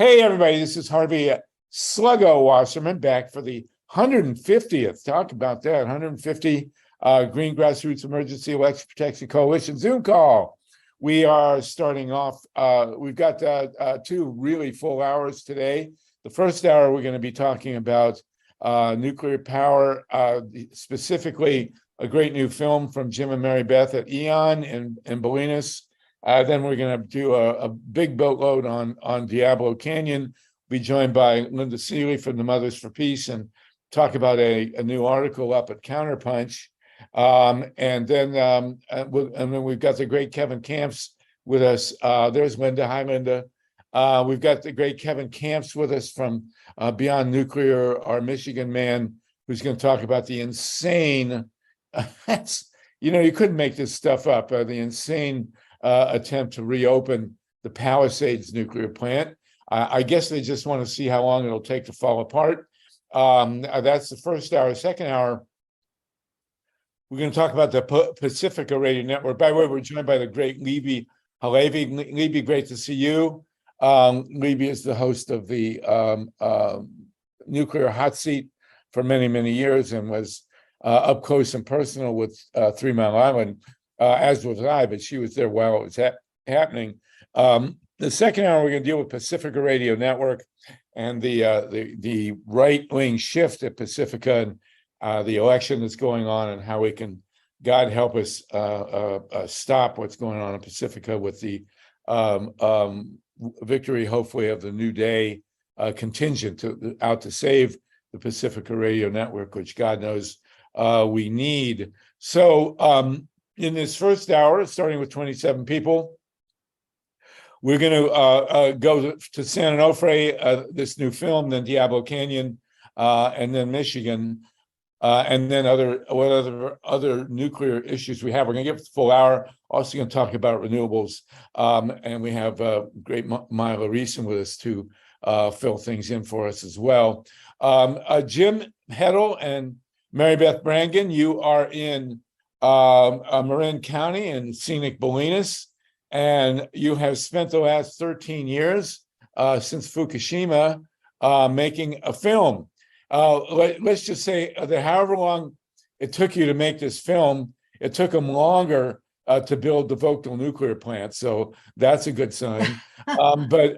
Hey, everybody, this is Harvey Sluggo Wasserman back for the 150th. Talk about that, 150 Green Grassroots Emergency Election Protection Coalition Zoom call. We are starting off, we've got two really full hours today. The first hour, we're going to be talking about nuclear power, specifically a great new film from Jim and Mary Beth at Eon in Bolinas. Then we're going to do a big boatload on Diablo Canyon, be joined by Linda SEELEY from the Mothers for Peace and talk about a new article up at Counterpunch. And then we've got the great KEVIN KAMPS with us. There's Linda. Hi, Linda. We've got the great KEVIN KAMPS with us from Beyond Nuclear, our Michigan man, who's going to talk about the insane, you couldn't make this stuff up, the insane attempt to reopen the Palisades nuclear plant. I guess they just want to see how long it'll take to fall apart. That's the first hour. Second hour, we're going to talk about the Pacifica radio network. By the way, we're joined by the great Libby Halevi. Libby, great to see you. Libby is the host of the Nuclear Hot Seat for many, many years and was up close and personal with 3 Mile Island, as was I, but she was there while it was happening. The second hour, we're going to deal with Pacifica Radio Network and the right-wing shift at Pacifica and the election that's going on and how we can, God help us, stop what's going on in Pacifica with the victory, hopefully, of the New Day contingent out to save the Pacifica Radio Network, which God knows we need. So in this first hour, starting with 27 people, we're going to go to San Onofre, this new film, then Diablo Canyon, and then Michigan, and then other nuclear issues we have. We're going to get the full hour. Also going to talk about renewables, and we have great MYLA RESON with us to fill things in for us as well. Jim HEDDLE and Mary Beth BRANGAN, you are in Marin County in scenic Bolinas, and you have spent the last 13 years since Fukushima making a film. Let's just say that however long it took you to make this film, it took them longer to build the Vogtle nuclear plant. So that's a good sign. But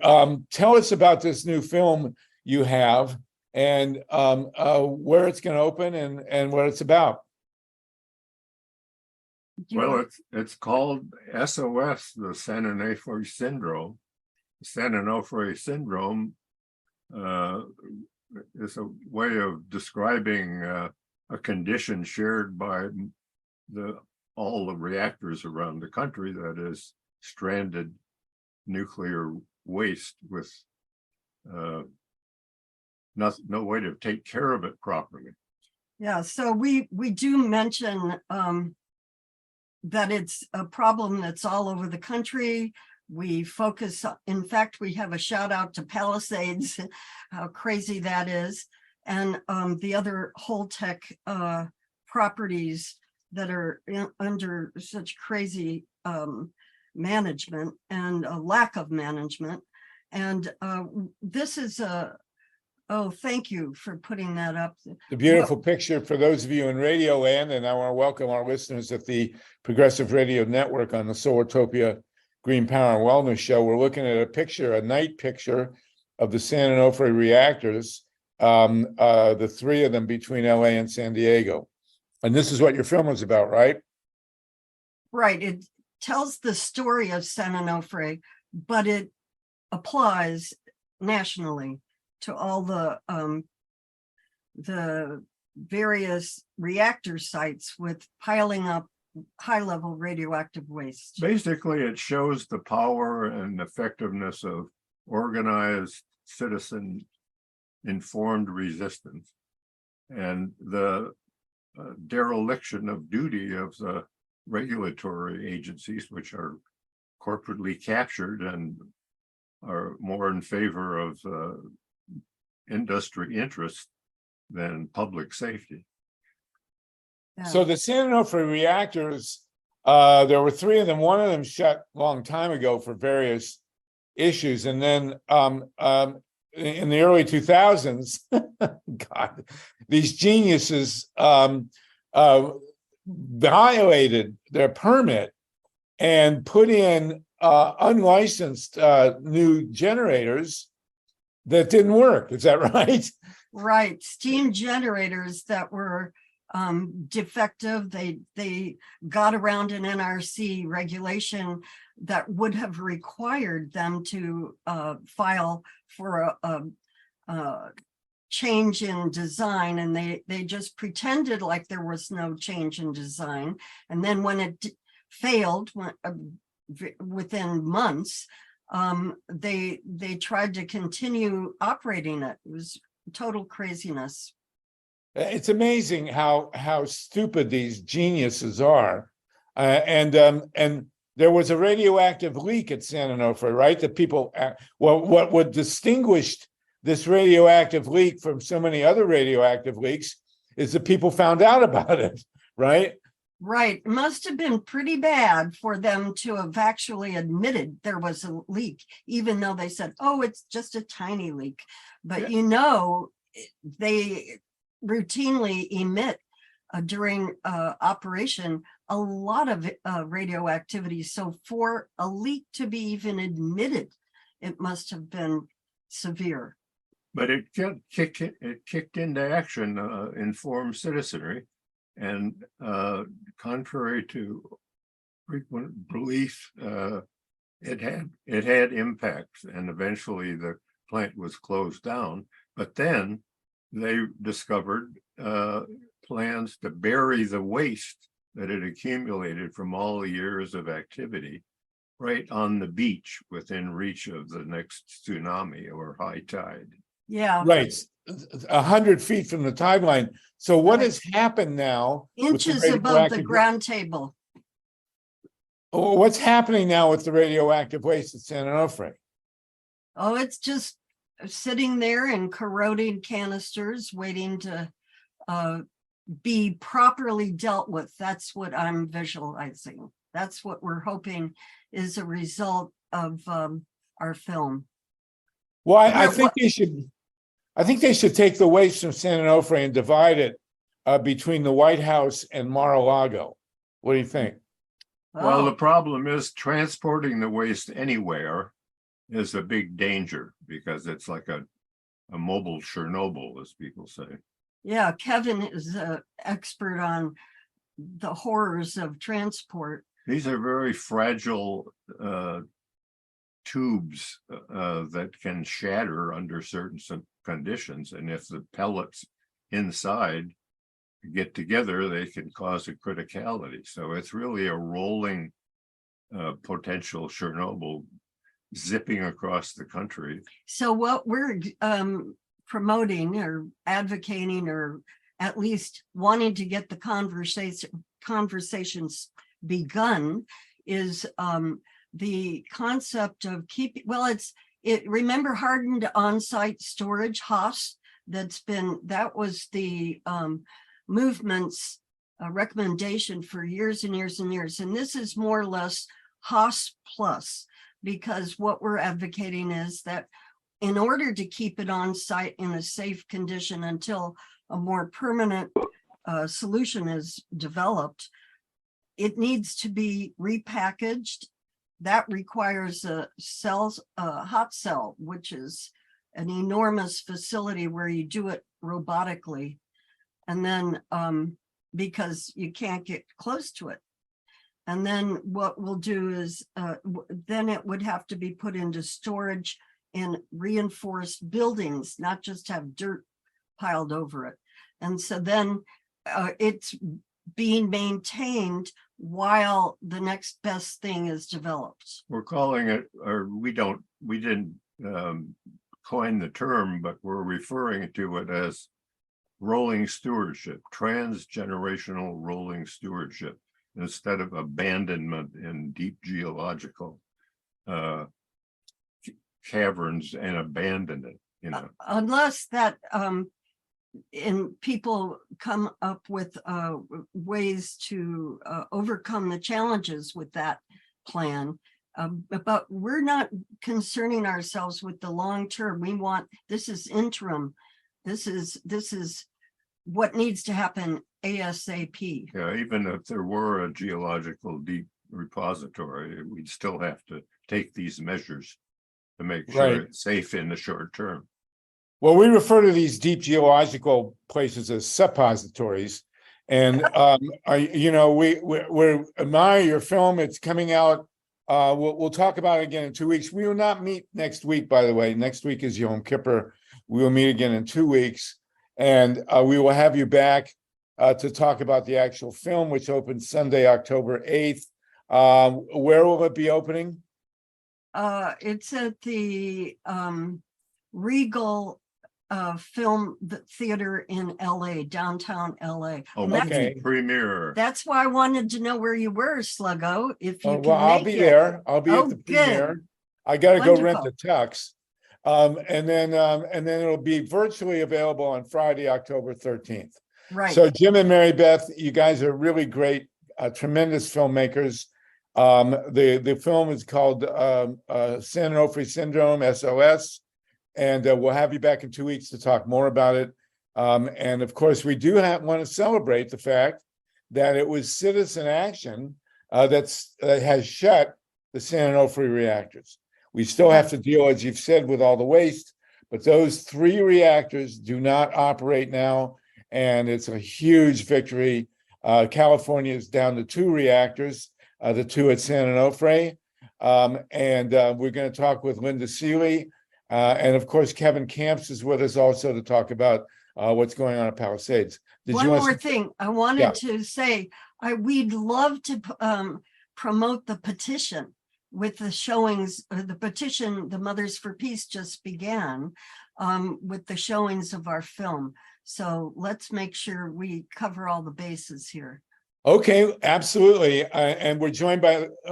tell us about this new film you have and where it's going to open and what it's about. Well, it's called SOS, the San Onofre Syndrome. San Onofre Syndrome is a way of describing a condition shared by all the reactors around the country, that is stranded nuclear waste with no way to take care of it properly. Yeah, so we do mention that it's a problem that's all over the country. We focus, in fact, we have a shout out to Palisades, how crazy that is, and the other Holtec properties that are under such crazy management and a lack of management. And this is oh, thank you for putting that up. The beautiful picture for those of you in Radio Land, and I want to welcome our listeners at the Progressive Radio Network on the Solartopia Green Power and Wellness Show. We're looking at a picture, a night picture of the San Onofre reactors, the 3 of them between LA and San Diego. And this is what your film is about, right? Right. It tells the story of San Onofre, but it applies nationally to all the various reactor sites with piling up high-level radioactive waste. Basically, it shows the power and effectiveness of organized citizen-informed resistance and the dereliction of duty of the regulatory agencies, which are corporately captured and are more in favor of industry interests than public safety. Yeah. So the San Onofre reactors, there were 3 of them. One of them shut a long time ago for various issues. And then in the early 2000s, God, these geniuses violated their permit and put in unlicensed new generators that didn't work. Is that right? Right. Steam generators that were defective. They got around an NRC regulation that would have required them to file for a change in design, and they just pretended like there was no change in design. And then when it failed within months, they tried to continue operating it. It was total craziness. It's amazing how stupid these geniuses are. And there was a radioactive leak at San Onofre, right? That people, what would distinguish this radioactive leak from so many other radioactive leaks is that people found out about it, right? Right. It must have been pretty bad for them to have actually admitted there was a leak, even though they said, oh, it's just a tiny leak. But you know, they routinely emit during operation a lot of radioactivity. So for a leak to be even admitted, it must have been severe. But it kicked into action, informed citizenry, and contrary to frequent belief, it had impacts, and eventually the plant was closed down. But then they discovered plans to bury the waste that had accumulated from all the years of activity right on the beach within reach of the next tsunami or high tide. Yeah. Right. 100 feet from the tide line. So what has happened now? Inches above the ground table. What's happening now with the radioactive waste at San Onofre? Oh, it's just sitting there in corroding canisters waiting to be properly dealt with. That's what I'm visualizing. That's what we're hoping is a result of our film. Well, I think they should take the waste from San Onofre and divide it between the White House and Mar-a-Lago. What do you think? Well, the problem is transporting the waste anywhere is a big danger because it's like a mobile Chernobyl, as people say. Yeah, Kevin is an expert on the horrors of transport. These are very fragile tubes that can shatter under certain conditions. And if the pellets inside get together, they can cause a criticality. So it's really a rolling potential Chernobyl zipping across the country. So what we're promoting or advocating, or at least wanting to get the conversations begun, is the concept of keeping, remember hardened on-site storage, HOS, that was the movement's recommendation for years and years and years. And this is more or less HOS plus, because what we're advocating is that in order to keep it on site in a safe condition until a more permanent solution is developed, it needs to be repackaged. That requires a hot cell, which is an enormous facility where you do it robotically. And then because you can't get close to it. And then what we'll do is then it would have to be put into storage in reinforced buildings, not just have dirt piled over it. And so then it's being maintained while the next best thing is developed. We're calling it, or we didn't coin the term, but we're referring to it as rolling stewardship, transgenerational rolling stewardship, instead of abandonment in deep geological caverns and abandon it, you know. Unless that and people come up with ways to overcome the challenges with that plan. But we're not concerning ourselves with the long term. We want, this is interim. This is what needs to happen ASAP. Yeah, even if there were a geological deep repository, we'd still have to take these measures to make sure Right. it's safe in the short term. Well, we refer to these deep geological places as suppositories. And we admire your film. It's coming out. We'll talk about it again in 2 weeks. We will not meet next week, by the way. Next week is Yom Kippur. We will meet again in 2 weeks, and we will have you back to talk about the actual film, which opens Sunday, October 8th. Where will it be opening? It's at the Regal Film Theater in LA, downtown LA. Oh, And okay. Premiere. That's why I wanted to know where you were, Sluggo. If you Oh, can well, I'll make be it. there. I'll be Oh, at the good. premiere. I got to go rent Wonderful. the tux. And then it'll be virtually available on Friday, October 13th. Right. So Jim and Mary Beth, you guys are really great, tremendous filmmakers. The film is called San Onofre Syndrome, SOS, and we'll have you back in 2 weeks to talk more about it. And of course, we do want to celebrate the fact that it was citizen action that has shut the San Onofre reactors. We still have to deal, as you've said, with all the waste, but those 3 reactors do not operate now, and it's a huge victory. California is down to 2 reactors, the 2 at San Onofre, and we're going to talk with Linda SEELEY, and of course, KEVIN KAMPS is with us also to talk about what's going on at Palisades. One more thing I wanted to say, we'd love to promote the petition with the showings. The petition, the Mothers for Peace, just began with the showings of our film. So let's make sure we cover all the bases here. Okay, absolutely. And we're joined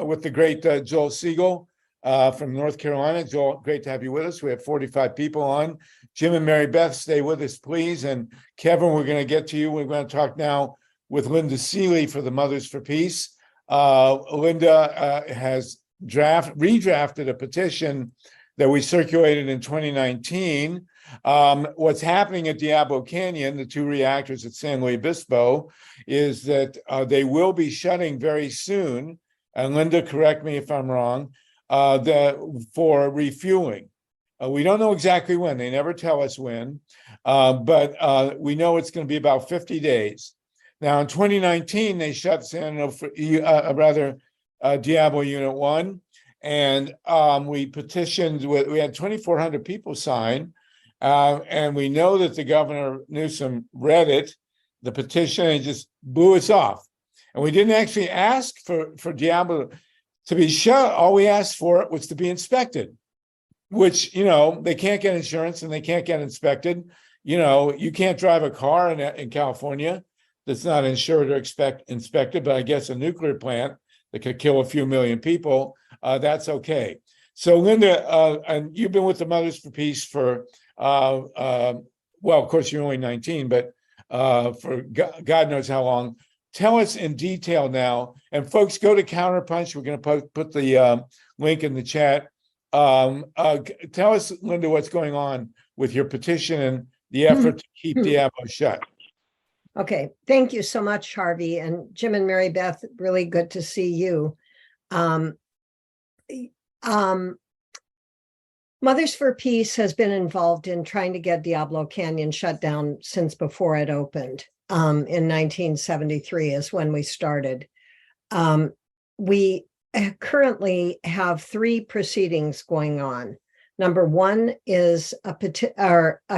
with the great Joel Siegel from North Carolina. Joel, great to have you with us. We have 45 people on. Jim and Mary Beth, stay with us, please. And Kevin, we're going to get to you. We're going to talk now with Linda SEELEY for the Mothers for Peace. Linda has redrafted a petition that we circulated in 2019. What's happening at Diablo Canyon, the 2 reactors at San Luis Obispo, is that they will be shutting very soon. And Linda, correct me if I'm wrong, for refueling. We don't know exactly when. They never tell us when, but we know it's going to be about 50 days. Now, in 2019, they shut Diablo Unit 1, and we petitioned. We had 2,400 people sign, and we know that the Governor Newsom read it, the petition, and just blew us off. And we didn't actually ask for Diablo to be shut. All we asked for it was to be inspected, which, they can't get insurance and they can't get inspected. You can't drive a car in California that's not insured or inspected, but I guess a nuclear plant that could kill a few million people, that's okay. So Linda, and you've been with the Mothers for Peace for, well, of course you're only 19, but for God knows how long. Tell us in detail now, and folks, go to Counterpunch. We're going to put the link in the chat. Tell us, Linda, what's going on with your petition and the effort to keep Diablo shut. Okay, thank you so much, Harvey, and Jim and Mary Beth. Really good to see you. Mothers for Peace has been involved in trying to get Diablo Canyon shut down since before it opened. In 1973 is when we started. We currently have 3 proceedings going on. Number 1 is a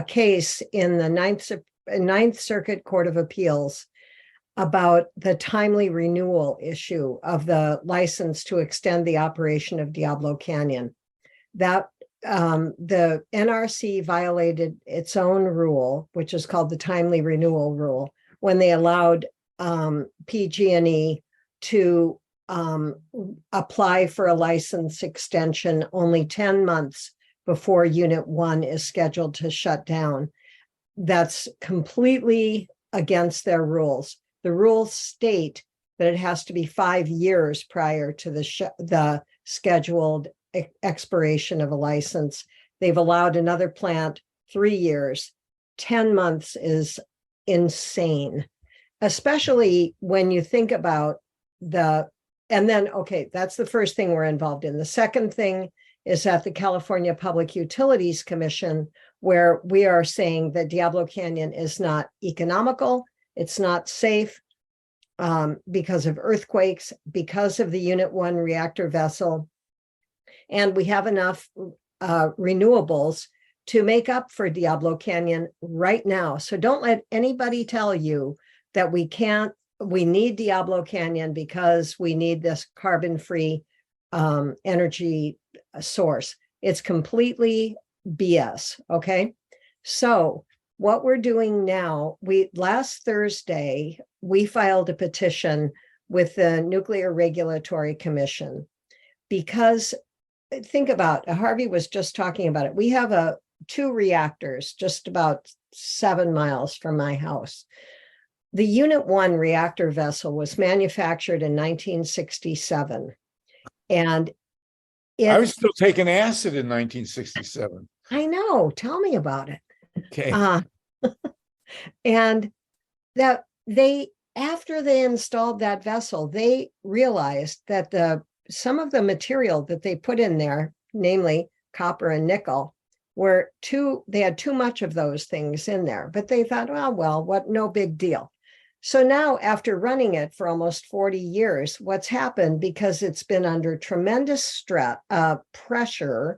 case in the Ninth Circuit Court of Appeals about the timely renewal issue of the license to extend the operation of Diablo Canyon. That the NRC violated its own rule, which is called the timely renewal rule, when they allowed PG&E to apply for a license extension only 10 months before Unit 1 is scheduled to shut down. That's completely against their rules. The rules state that it has to be 5 years prior to the scheduled expiration of a license. They've allowed another plant 3 years. 10 months is insane, especially when you think about and then, okay, that's the first thing we're involved in. The second thing is at the California Public Utilities Commission, where we are saying that Diablo Canyon is not economical, it's not safe because of earthquakes, because of the Unit 1 reactor vessel, and we have enough renewables to make up for Diablo Canyon right now. So don't let anybody tell you that we need Diablo Canyon because we need this carbon-free energy source. It's completely BS, okay? So what we're doing now, last Thursday, we filed a petition with the Nuclear Regulatory Commission because think about, Harvey was just talking about it. We have 2 reactors just about 7 miles from my house. The Unit 1 reactor vessel was manufactured in 1967. And I was still taking acid in 1967. I know, tell me about it. Okay. And that after they installed that vessel, they realized that some of the material that they put in there, namely copper and nickel, they had too much of those things in there, but they thought, no big deal. So now, after running it for almost 40 years, what's happened, because it's been under tremendous pressure,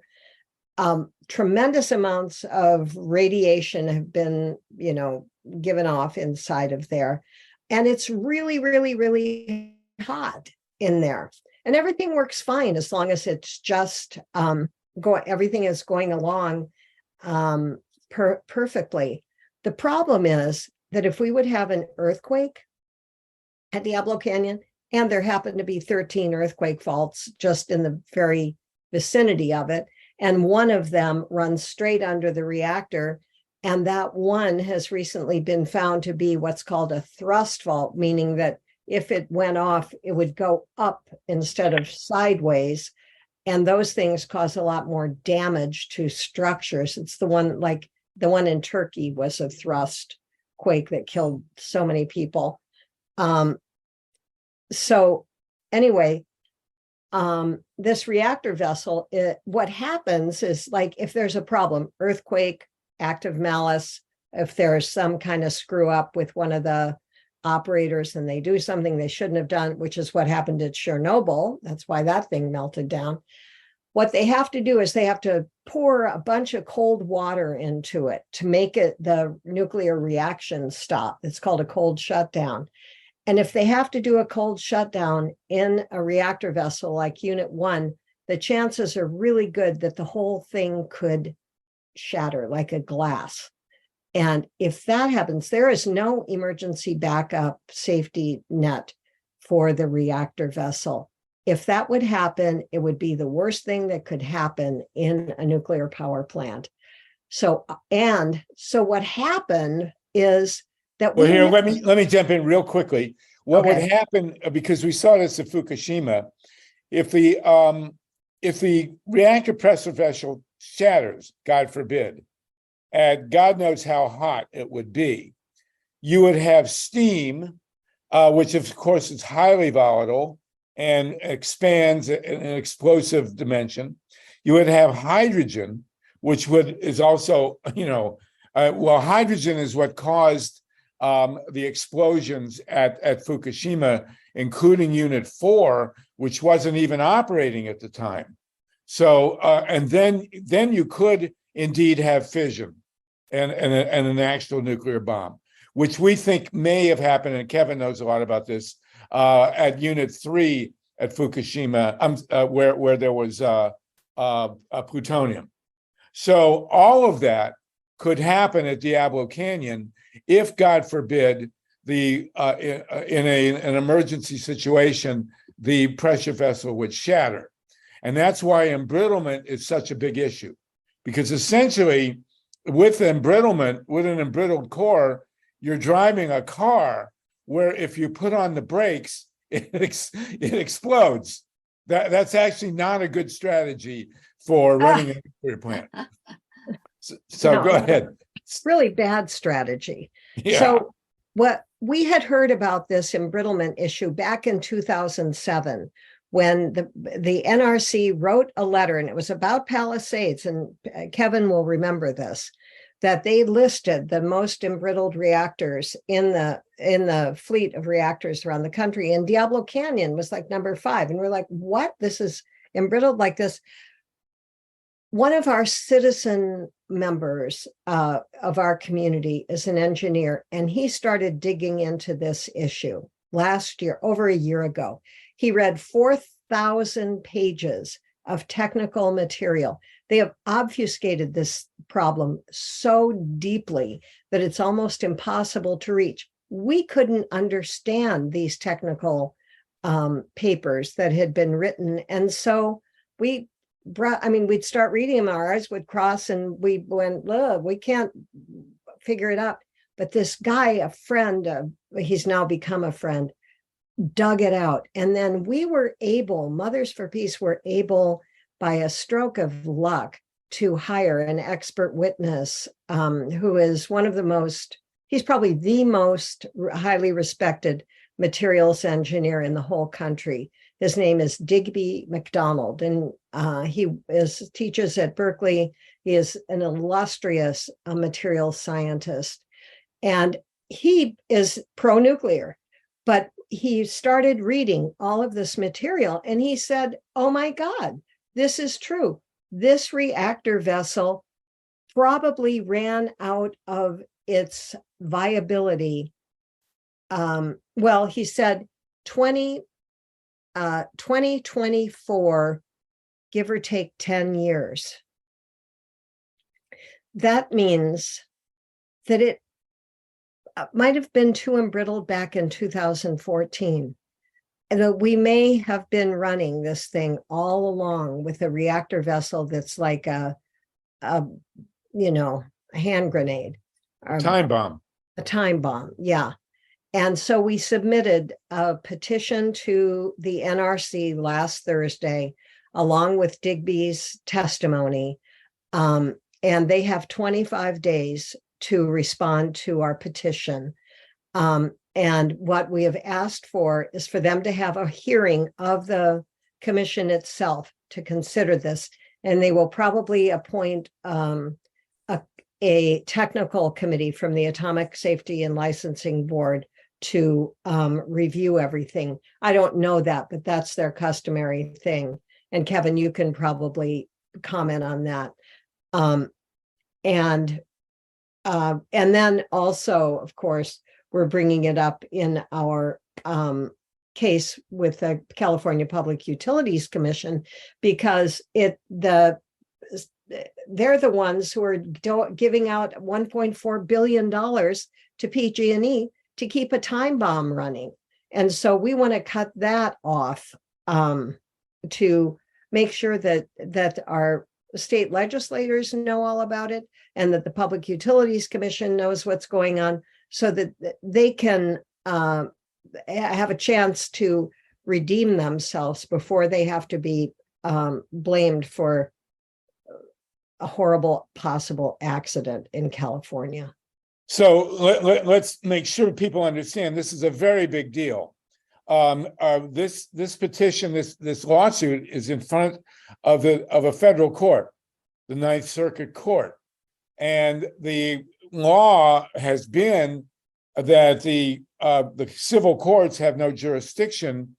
tremendous amounts of radiation have been, given off inside of there. And it's really, really, really hot in there. And everything works fine as long as it's just everything is going along perfectly. The problem is that if we would have an earthquake at Diablo Canyon, and there happen to be 13 earthquake faults just in the very vicinity of it, and one of them runs straight under the reactor, and that one has recently been found to be what's called a thrust fault, meaning that if it went off, it would go up instead of sideways. And those things cause a lot more damage to structures. It's the one in Turkey was a thrust quake that killed so many people. So anyway, this reactor vessel, what happens is, if there's a problem, earthquake, active malice, if there's some kind of screw up with one of the operators and they do something they shouldn't have done, which is what happened at Chernobyl. That's why that thing melted down. What they have to do is they have to pour a bunch of cold water into it to make the nuclear reaction stop. It's called a cold shutdown. And if they have to do a cold shutdown in a reactor vessel like Unit 1, the chances are really good that the whole thing could shatter like a glass. And if that happens, there is no emergency backup safety net for the reactor vessel. If that would happen, it would be the worst thing that could happen in a nuclear power plant. So what happened is that here, let me jump in real quickly. What would Okay. happen, because we saw this at Fukushima, if the reactor pressure vessel shatters, God forbid, and God knows how hot it would be, you would have steam, which of course is highly volatile and expands in an explosive dimension. You would have hydrogen, which is also, hydrogen is what caused the explosions at Fukushima, including Unit 4, which wasn't even operating at the time. So, and then you could indeed have fission and an actual nuclear bomb, which we think may have happened, and Kevin knows a lot about this, at Unit 3 at Fukushima, where there was plutonium. So all of that could happen at Diablo Canyon if, God forbid, in an emergency situation, the pressure vessel would shatter. And that's why embrittlement is such a big issue, because essentially with an embrittled core, you're driving a car where if you put on the brakes, it explodes. That's actually not a good strategy for running a nuclear plant. So No. go ahead. It's really bad strategy. Yeah. So what we had heard about this embrittlement issue back in 2007, when the NRC wrote a letter, and it was about Palisades, and Kevin will remember this, that they listed the most embrittled reactors in the fleet of reactors around the country, and Diablo Canyon was like number 5. And we're like, what? This is embrittled like this. One of our citizen members of our community is an engineer, and he started digging into this issue last year, over a year ago. He read 4,000 pages of technical material. They have obfuscated this problem so deeply that it's almost impossible to reach. We couldn't understand these technical papers that had been written. And so we'd start reading them, our eyes would cross, and we went, look, we can't figure it out. But this guy, a friend, he's now become a friend, dug it out. And then we were able, Mothers for Peace were able, by a stroke of luck, to hire an expert witness who is one of the most, he's probably the most highly respected materials engineer in the whole country. His name is Digby McDonald, and he teaches at Berkeley. He is an illustrious material scientist, and he is pro-nuclear, but he started reading all of this material, and he said, oh my God, this is true. This reactor vessel probably ran out of its viability. Well, he said 2024, give or take 10 years. That means that it might have been too embrittled back in 2014. And that we may have been running this thing all along with a reactor vessel that's like a hand grenade. Time bomb. A time bomb, yeah. And so we submitted a petition to the NRC last Thursday, along with Digby's testimony. And they have 25 days to respond to our petition. And what we have asked for is for them to have a hearing of the commission itself to consider this. And they will probably appoint a technical committee from the Atomic Safety and Licensing Board to review everything. I don't know that, but that's their customary thing. And Kevin, you can probably comment on that. And then also, of course, we're bringing it up in our case with the California Public Utilities Commission, because they're the ones who are giving out $1.4 billion to PG&E to keep a time bomb running. And so we want to cut that off to make sure that our state legislators know all about it, and that the Public Utilities Commission knows what's going on, so that they can have a chance to redeem themselves before they have to be blamed for a horrible possible accident in California. So let's make sure people understand this is a very big deal. This petition, this lawsuit is in front of a federal court, the Ninth Circuit Court, and the law has been that the civil courts have no jurisdiction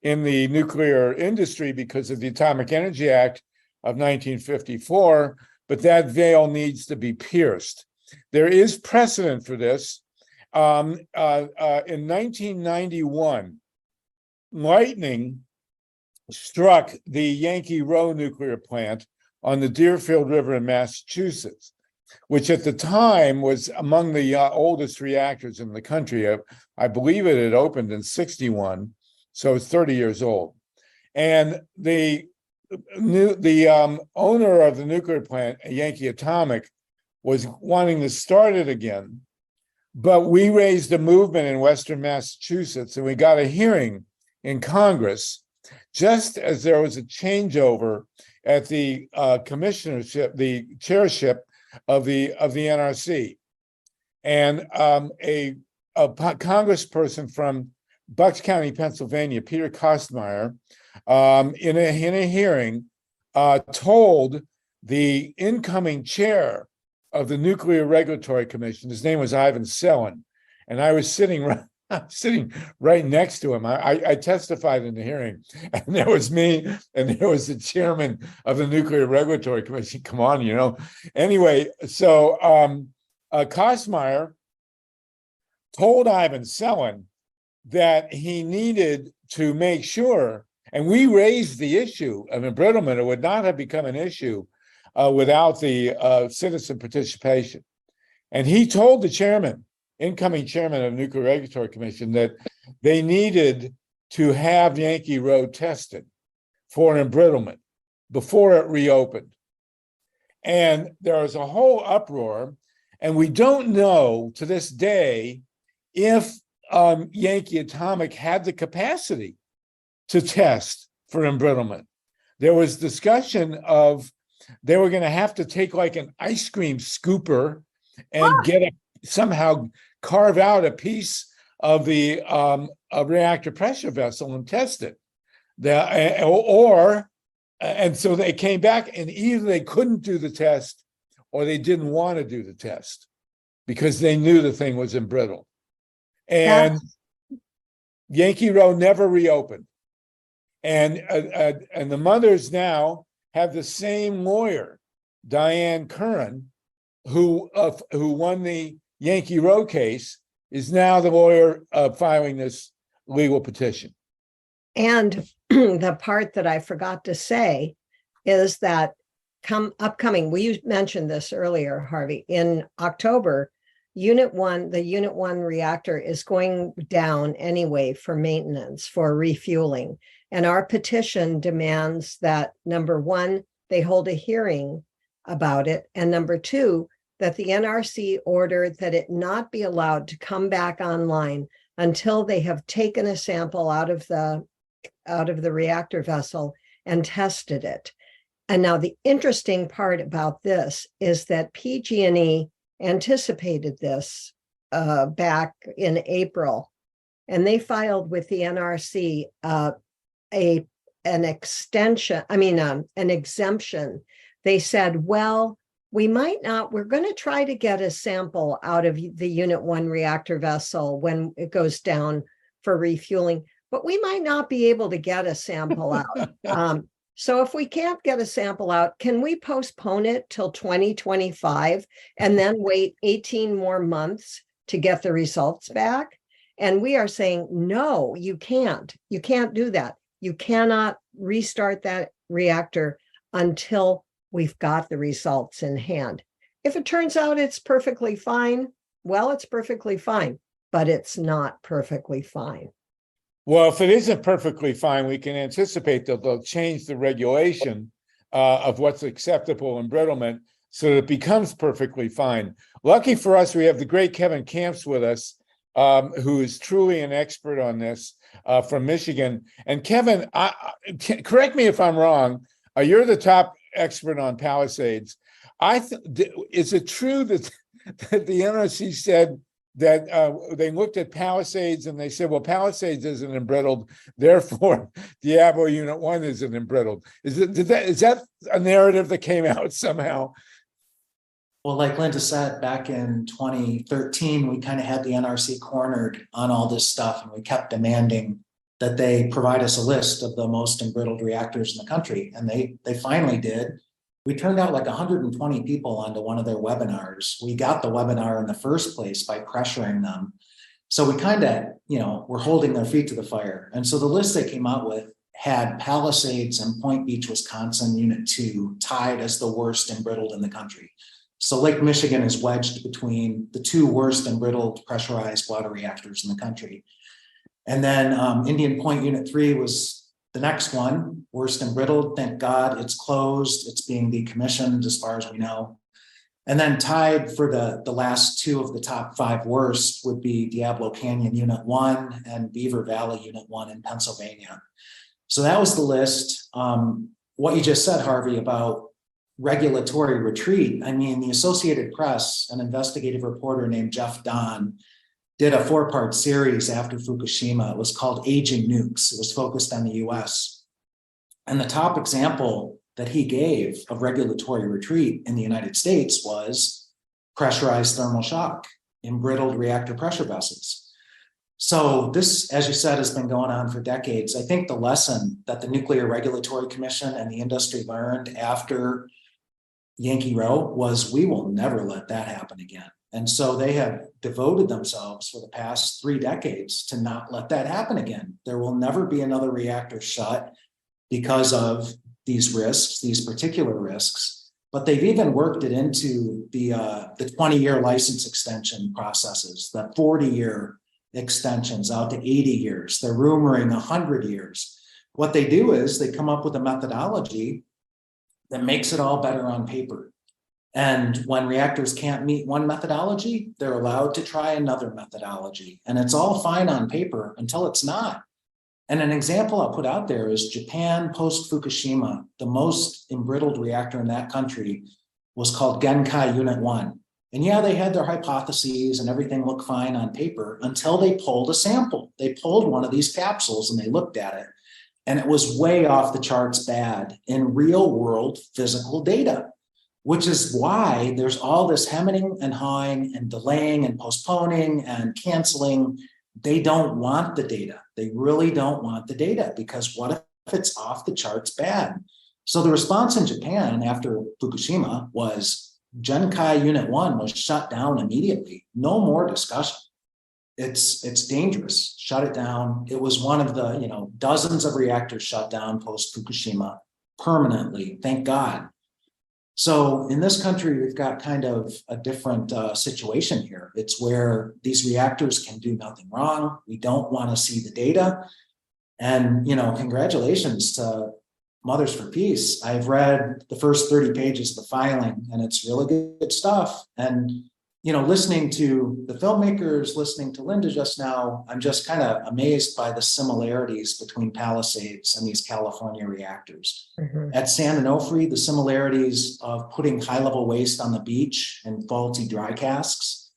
in the nuclear industry because of the Atomic Energy Act of 1954, but that veil needs to be pierced. There is precedent for this. In 1991, lightning struck the Yankee Row nuclear plant on the Deerfield River in Massachusetts, which at the time was among the oldest reactors in the country. I believe it had opened in 61, so it's 30 years old. And the owner of the nuclear plant, Yankee Atomic, was wanting to start it again. But we raised a movement in Western Massachusetts, and we got a hearing in Congress. just as there was a changeover at the commissionership, the chairship of the NRC, and a congressperson from Bucks County, Pennsylvania, Peter Kostmeyer, in a hearing, told the incoming chair of the Nuclear Regulatory Commission, his name was Ivan Selin, and I was sitting right next to him. I testified in the hearing, and there was me, and there was the chairman of the Nuclear Regulatory Commission. Come on, you know. Anyway, so Kostmeyer told Ivan Selin that he needed to make sure, and we raised the issue of embrittlement. It would not have become an issue without the citizen participation. And he told the chairman, incoming chairman of the Nuclear Regulatory Commission, that they needed to have Yankee Road tested for embrittlement before it reopened. And there was a whole uproar, and we don't know to this day if Yankee Atomic had the capacity to test for embrittlement. There was discussion of they were going to have to take like an ice cream scooper and somehow carve out a piece of the reactor pressure vessel and test it. And so they came back, and either they couldn't do the test or they didn't want to do the test because they knew the thing was embrittled. And Yankee Road never reopened. And the mothers now have the same lawyer, Diane Curran, who won the Yankee Road case, is now the lawyer filing this legal petition. And the part that I forgot to say is that upcoming, we mentioned this earlier, Harvey, in October, the Unit 1 reactor is going down anyway for maintenance, for refueling. And our petition demands that, number one, they hold a hearing about it. And number two, that the NRC order that it not be allowed to come back online until they have taken a sample out of the reactor vessel and tested it. And now the interesting part about this is that PG&E anticipated this back in April, and they filed with the NRC an exemption. They said, well, we're going to try to get a sample out of the Unit 1 reactor vessel when it goes down for refueling, but we might not be able to get a sample out. So if we can't get a sample out, can we postpone it till 2025 and then wait 18 more months to get the results back? And we are saying, no, you can't. You can't do that. You cannot restart that reactor until we've got the results in hand. If it turns out it's perfectly fine, well, it's perfectly fine, but it's not perfectly fine. Well, if it isn't perfectly fine, we can anticipate that they'll change the regulation of what's acceptable embrittlement so that it becomes perfectly fine. Lucky for us, we have the great KEVIN KAMPS with us, who is truly an expert on this from Michigan. And Kevin, correct me if I'm wrong, you're the top expert on Palisades. Is it true that the NRC said that they looked at Palisades and they said, well, Palisades isn't embrittled, therefore Diablo Unit 1 isn't embrittled? Is that a narrative that came out somehow? Well, like Linda said, back in 2013, we kind of had the NRC cornered on all this stuff, and we kept demanding that they provide us a list of the most embrittled reactors in the country. And they finally did. We turned out like 120 people onto one of their webinars. We got the webinar in the first place by pressuring them. So we kind of, we're holding their feet to the fire. And so the list they came out with had Palisades and Point Beach, Wisconsin, Unit 2 tied as the worst embrittled in the country. So Lake Michigan is wedged between the two worst embrittled pressurized water reactors in the country. And then Indian Point Unit 3 was the next one, worst embrittled. Thank God it's closed. It's being decommissioned as far as we know. And then tied for the last two of the top 5 worst would be Diablo Canyon Unit 1 and Beaver Valley Unit 1 in Pennsylvania. So that was the list. What you just said, Harvey, about regulatory retreat. I mean, the Associated Press, an investigative reporter named Jeff Don, did a 4-part series after Fukushima. It was called Aging Nukes. It was focused on the US. And the top example that he gave of regulatory retreat in the United States was pressurized thermal shock in brittled reactor pressure vessels. So this, as you said, has been going on for decades. I think the lesson that the Nuclear Regulatory Commission and the industry learned after Yankee Row was we will never let that happen again. And so they have devoted themselves for the past 3 decades to not let that happen again. There will never be another reactor shut because of these risks, these particular risks. But they've even worked it into the 20-year license extension processes, the 40-year extensions out to 80 years. They're rumoring 100 years. What they do is they come up with a methodology that makes it all better on paper. And when reactors can't meet one methodology, they're allowed to try another methodology. And it's all fine on paper until it's not. And an example I'll put out there is Japan post-Fukushima. The most embrittled reactor in that country was called Genkai Unit 1. And yeah, they had their hypotheses and everything looked fine on paper until they pulled a sample. They pulled one of these capsules and they looked at it. And it was way off the charts bad in real world physical data, which is why there's all this hemming and hawing and delaying and postponing and canceling. They don't want the data. They really don't want the data because what if it's off the charts bad? So the response in Japan after Fukushima was Genkai Unit 1 was shut down immediately. No more discussion. It's dangerous. Shut it down. It was one of the dozens of reactors shut down post Fukushima permanently. Thank God. So in this country, we've got kind of a different situation here. It's where these reactors can do nothing wrong. We don't want to see the data. And, congratulations to Mothers for Peace. I've read the first 30 pages of the filing and it's really good stuff. And, listening to the filmmakers, listening to Linda just now, I'm just kind of amazed by the similarities between Palisades and these California reactors. Mhm. At San Onofre, the similarities of putting high-level waste on the beach and faulty dry casks,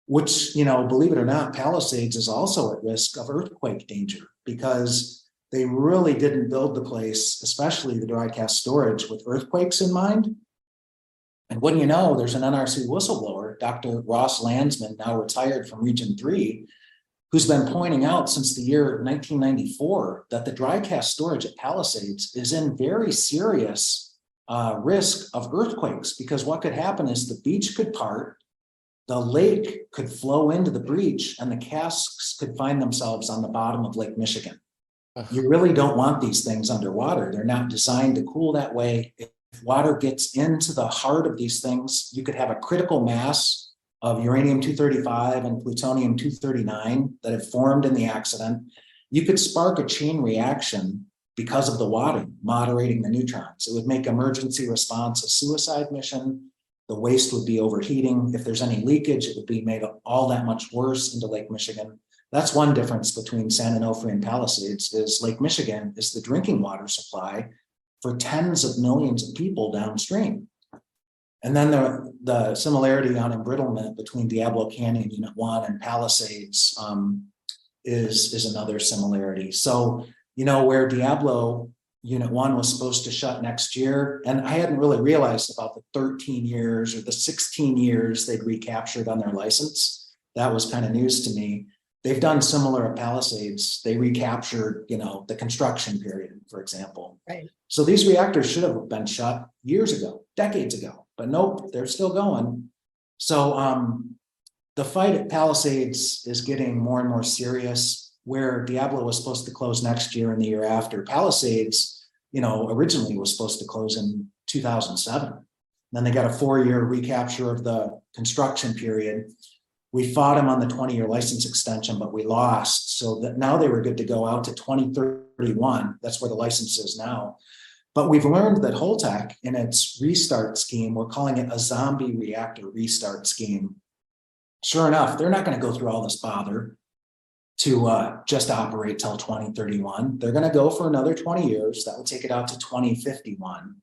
which, believe it or not, Palisades is also at risk of earthquake danger because they really didn't build the place, especially the dry cask storage, with earthquakes in mind. And wouldn't you know, there's an NRC whistleblower, Dr. Ross Landsman, now retired from Region 3, who's been pointing out since the year 1994 that the dry cask storage at Palisades is in very serious risk of earthquakes, because what could happen is the beach could part, the lake could flow into the breach, and the casks could find themselves on the bottom of Lake Michigan. You really don't want these things underwater. They're not designed to cool that way. If water gets into the heart of these things, you could have a critical mass of uranium-235 and plutonium-239 that have formed in the accident. You could spark a chain reaction because of the water moderating the neutrons. It would make emergency response a suicide mission. The waste would be overheating. If there's any leakage, it would be made all that much worse into Lake Michigan. That's one difference between San Onofre and Palisades is Lake Michigan is the drinking water supply for tens of millions of people downstream. And then the similarity on embrittlement between Diablo Canyon Unit 1 and Palisades is another similarity. So, where Diablo Unit 1 was supposed to shut next year, and I hadn't really realized about the 13 years or the 16 years they'd recaptured on their license. That was kind of news to me. They've done similar at Palisades. They recaptured, the construction period, for example. Right. So these reactors should have been shut years ago, decades ago, but nope, they're still going. So the fight at Palisades is getting more and more serious. Where Diablo was supposed to close next year and the year after, Palisades, originally was supposed to close in 2007. Then they got a 4-year recapture of the construction period. We fought them on the 20-year license extension, but we lost. So that now they were good to go out to 2031. That's where the license is now. But we've learned that Holtec, in its restart scheme, we're calling it a zombie reactor restart scheme. Sure enough, they're not going to go through all this bother to just operate till 2031. They're going to go for another 20 years. That will take it out to 2051.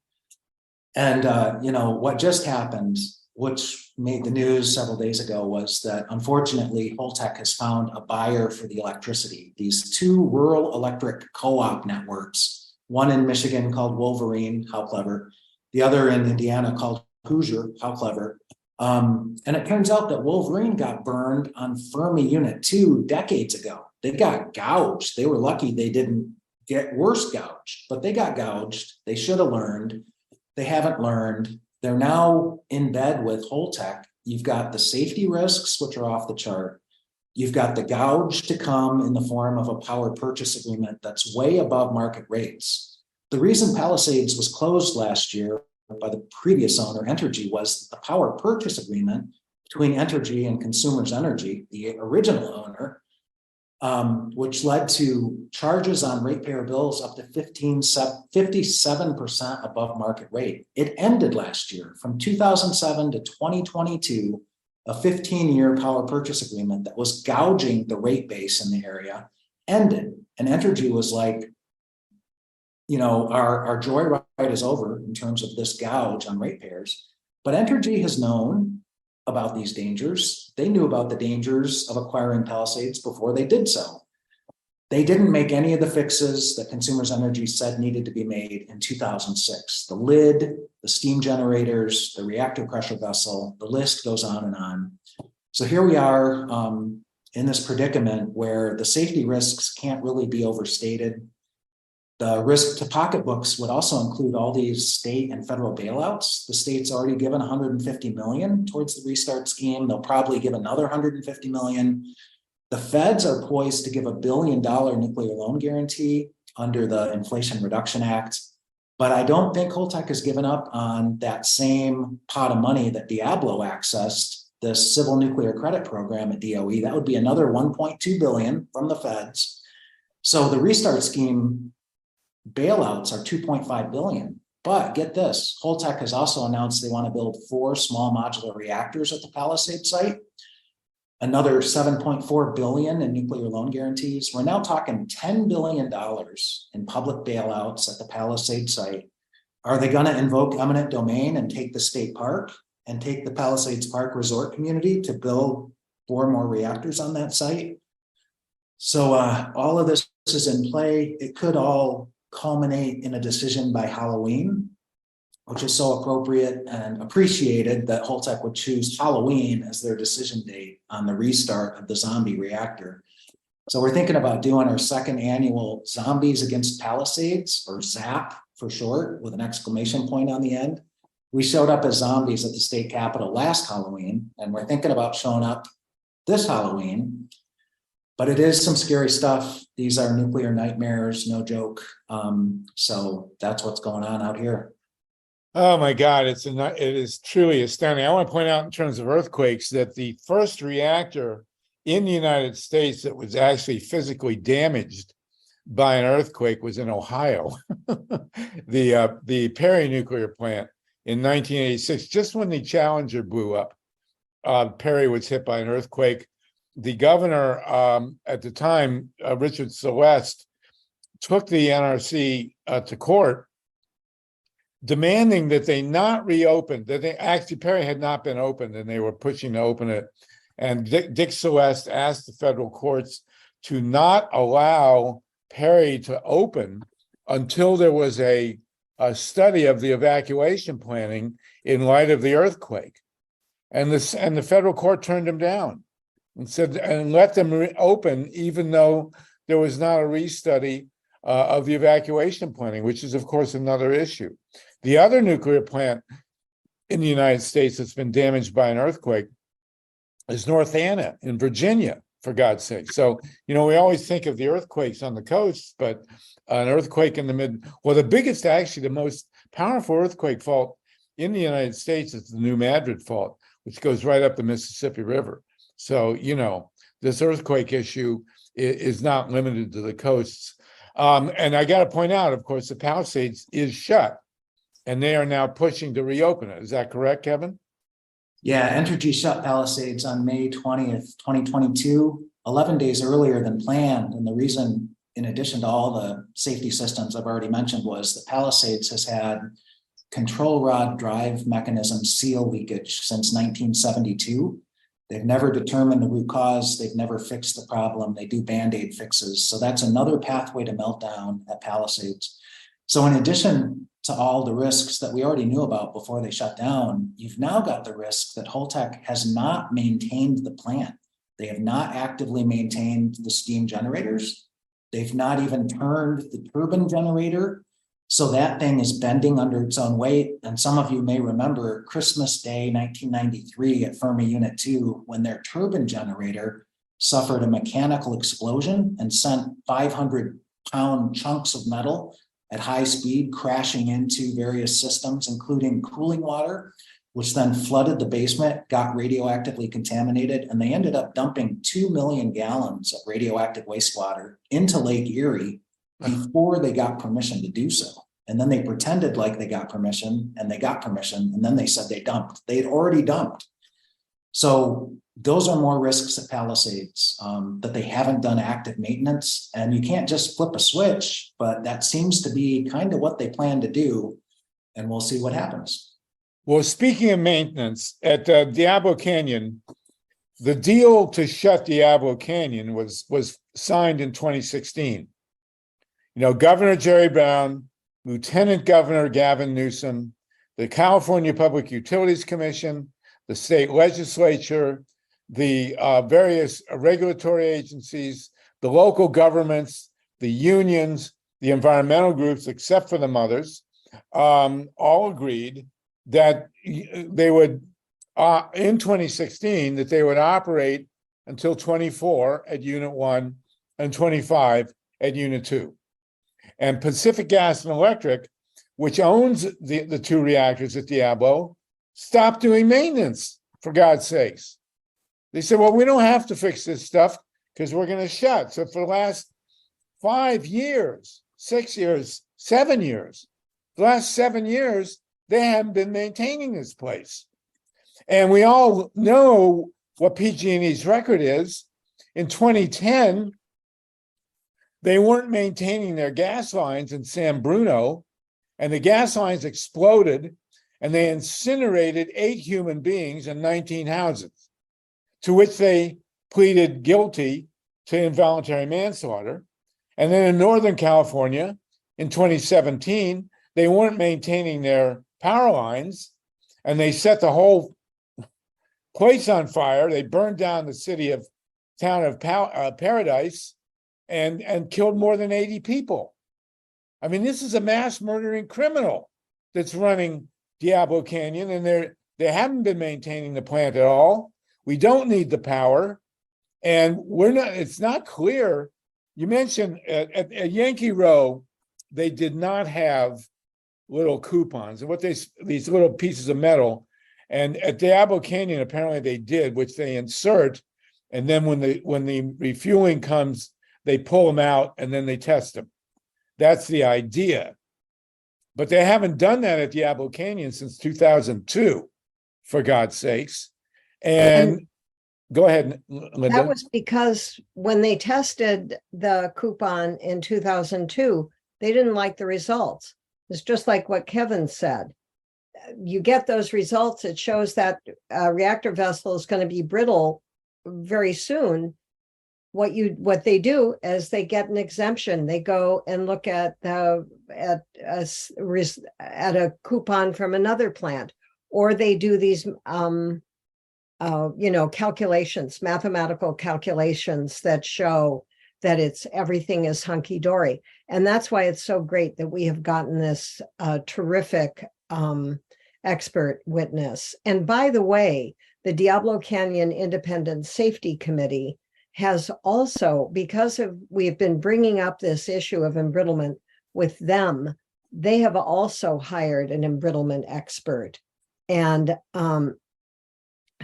And, you know, what just happened, which made the news several days ago, was that unfortunately, Holtec has found a buyer for the electricity. These two rural electric co-op networks, one in Michigan called Wolverine, how clever, the other in Indiana called Hoosier, how clever. And it turns out that Wolverine got burned on Fermi Unit 2 decades ago. They got gouged. They were lucky they didn't get worse gouged, but they got gouged. They should have learned. They haven't learned. They're now in bed with Holtec. You've got the safety risks, which are off the chart. You've got the gouge to come in the form of a power purchase agreement that's way above market rates. The reason Palisades was closed last year by the previous owner, Entergy, was the power purchase agreement between Entergy and Consumers Energy, the original owner, which led to charges on ratepayer bills up to 57% above market rate. It ended last year. From 2007 to 2022, a 15-year power purchase agreement that was gouging the rate base in the area ended. And Entergy was like, you know, our joyride is over in terms of this gouge on ratepayers. But Entergy has known about these dangers. They knew about the dangers of acquiring Palisades before they did so. They didn't make any of the fixes that Consumers Energy said needed to be made in 2006. The lid, the steam generators, the reactor pressure vessel, the list goes on and on. So here we are in this predicament where the safety risks can't really be overstated. The risk to pocketbooks would also include all these state and federal bailouts. The state's already given $150 million towards the restart scheme. They'll probably give another $150 million. The feds are poised to give $1 billion nuclear loan guarantee under the Inflation Reduction Act. But I don't think Holtec has given up on that same pot of money that Diablo accessed, the Civil Nuclear Credit Program at DOE. That would be another $1.2 billion from the feds. So the restart scheme bailouts are $2.5 billion. But get this, Holtec has also announced they want to build 4 small modular reactors at the Palisades site. Another $7.4 billion in nuclear loan guarantees. We're now talking $10 billion in public bailouts at the Palisades site. Are they going to invoke eminent domain and take the state park and take the Palisades Park resort community to build 4 more reactors on that site? So all of this is in play. It could all culminate in a decision by Halloween, which is so appropriate and appreciated that Holtec would choose Halloween as their decision date on the restart of the zombie reactor. So we're thinking about doing our 2nd annual Zombies Against Palisades, or ZAP for short, with an exclamation point on the end. We showed up as zombies at the state capitol last Halloween, and we're thinking about showing up this Halloween. But it is some scary stuff. These are nuclear nightmares, no joke. So that's what's going on out here. Oh my God, it is truly astounding. I want to point out in terms of earthquakes that the first reactor in the United States that was actually physically damaged by an earthquake was in Ohio. The Perry nuclear plant in 1986, just when the Challenger blew up, Perry was hit by an earthquake. The governor at the time, Richard Celeste, took the NRC to court, demanding that they not reopen, that they actually, Perry had not been opened and they were pushing to open it. And Dick Celeste asked the federal courts to not allow Perry to open until there was a study of the evacuation planning in light of the earthquake. And the federal court turned him down and said, and let them open, even though there was not a restudy of the evacuation planning, which is, of course, another issue. The other nuclear plant in the United States that's been damaged by an earthquake is North Anna in Virginia, for God's sake. So, you know, we always think of the earthquakes on the coast, but an earthquake in the the biggest, actually, the most powerful earthquake fault in the United States is the New Madrid fault, which goes right up the Mississippi River. So, you know, this earthquake issue is not limited to the coasts. And I got to point out, of course, the Palisades is shut, and they are now pushing to reopen it. Is that correct, Kevin? Yeah, Entergy shut Palisades on May 20th, 2022. 11 days earlier than planned. And the reason, in addition to all the safety systems I've already mentioned, was that Palisades has had control rod drive mechanism seal leakage since 1972. They've never determined the root cause. They've never fixed the problem. They do Band-Aid fixes. So that's another pathway to meltdown at Palisades. So in addition to all the risks that we already knew about before they shut down, you've now got the risk that Holtec has not maintained the plant. They have not actively maintained the steam generators. They've not even turned the turbine generator. So that thing is bending under its own weight. And some of you may remember Christmas Day, 1993 at Fermi Unit 2, when their turbine generator suffered a mechanical explosion and sent 500-pound chunks of metal at high speed crashing into various systems, including cooling water, which then flooded the basement, got radioactively contaminated, and they ended up dumping 2 million gallons of radioactive wastewater into Lake Erie before they got permission to do so. And then they pretended like they got permission, and they got permission, and then they said they dumped. They had already dumped. So those are more risks at Palisades, that they haven't done active maintenance, and you can't just flip a switch, but that seems to be kind of what they plan to do, and we'll see what happens. Well, speaking of maintenance, at Diablo Canyon, the deal to shut Diablo Canyon was signed in 2016. You know, Governor Jerry Brown, Lieutenant Governor Gavin Newsom, the California Public Utilities Commission, the state legislature, the various regulatory agencies, the local governments, the unions, the environmental groups, except for the mothers, all agreed that they would, in 2016, that they would operate until 24 at Unit 1 and 25 at Unit 2. And Pacific Gas and Electric, which owns the two reactors at Diablo, stopped doing maintenance, for God's sakes. They said, well, we don't have to fix this stuff because we're going to shut. So for the last 5 years, 6 years, 7 years, the last 7 years, they haven't been maintaining this place. And we all know what PG&E's record is. In 2010, they weren't maintaining their gas lines in San Bruno, and the gas lines exploded, and they incinerated 8 human beings in 19 houses, to which they pleaded guilty to involuntary manslaughter. And then in Northern California, in 2017, they weren't maintaining their power lines, and they set the whole place on fire. They burned down the town of Paradise and killed more than 80 people. I mean, this is a mass murdering criminal that's running Diablo Canyon, and they haven't been maintaining the plant at all. We don't need the power, and it's not clear. You mentioned at Yankee Row, they did not have little coupons and these little pieces of metal, and at Diablo Canyon apparently they did, which they insert, and then when the refueling comes, they pull them out and then they test them. That's the idea. But they haven't done that at Diablo Canyon since 2002, for God's sakes. And go ahead, Linda. That was because when they tested the coupon in 2002, they didn't like the results. It's just like what Kevin said. You get those results, it shows that a reactor vessel is going to be brittle very soon. What they do is they get an exemption. They go and look at a coupon from another plant, or they do these calculations, mathematical calculations that show that everything is hunky-dory. And that's why it's so great that we have gotten this terrific expert witness. And by the way, the Diablo Canyon Independent Safety Committee has also, because we've been bringing up this issue of embrittlement with them, they have also hired an embrittlement expert. And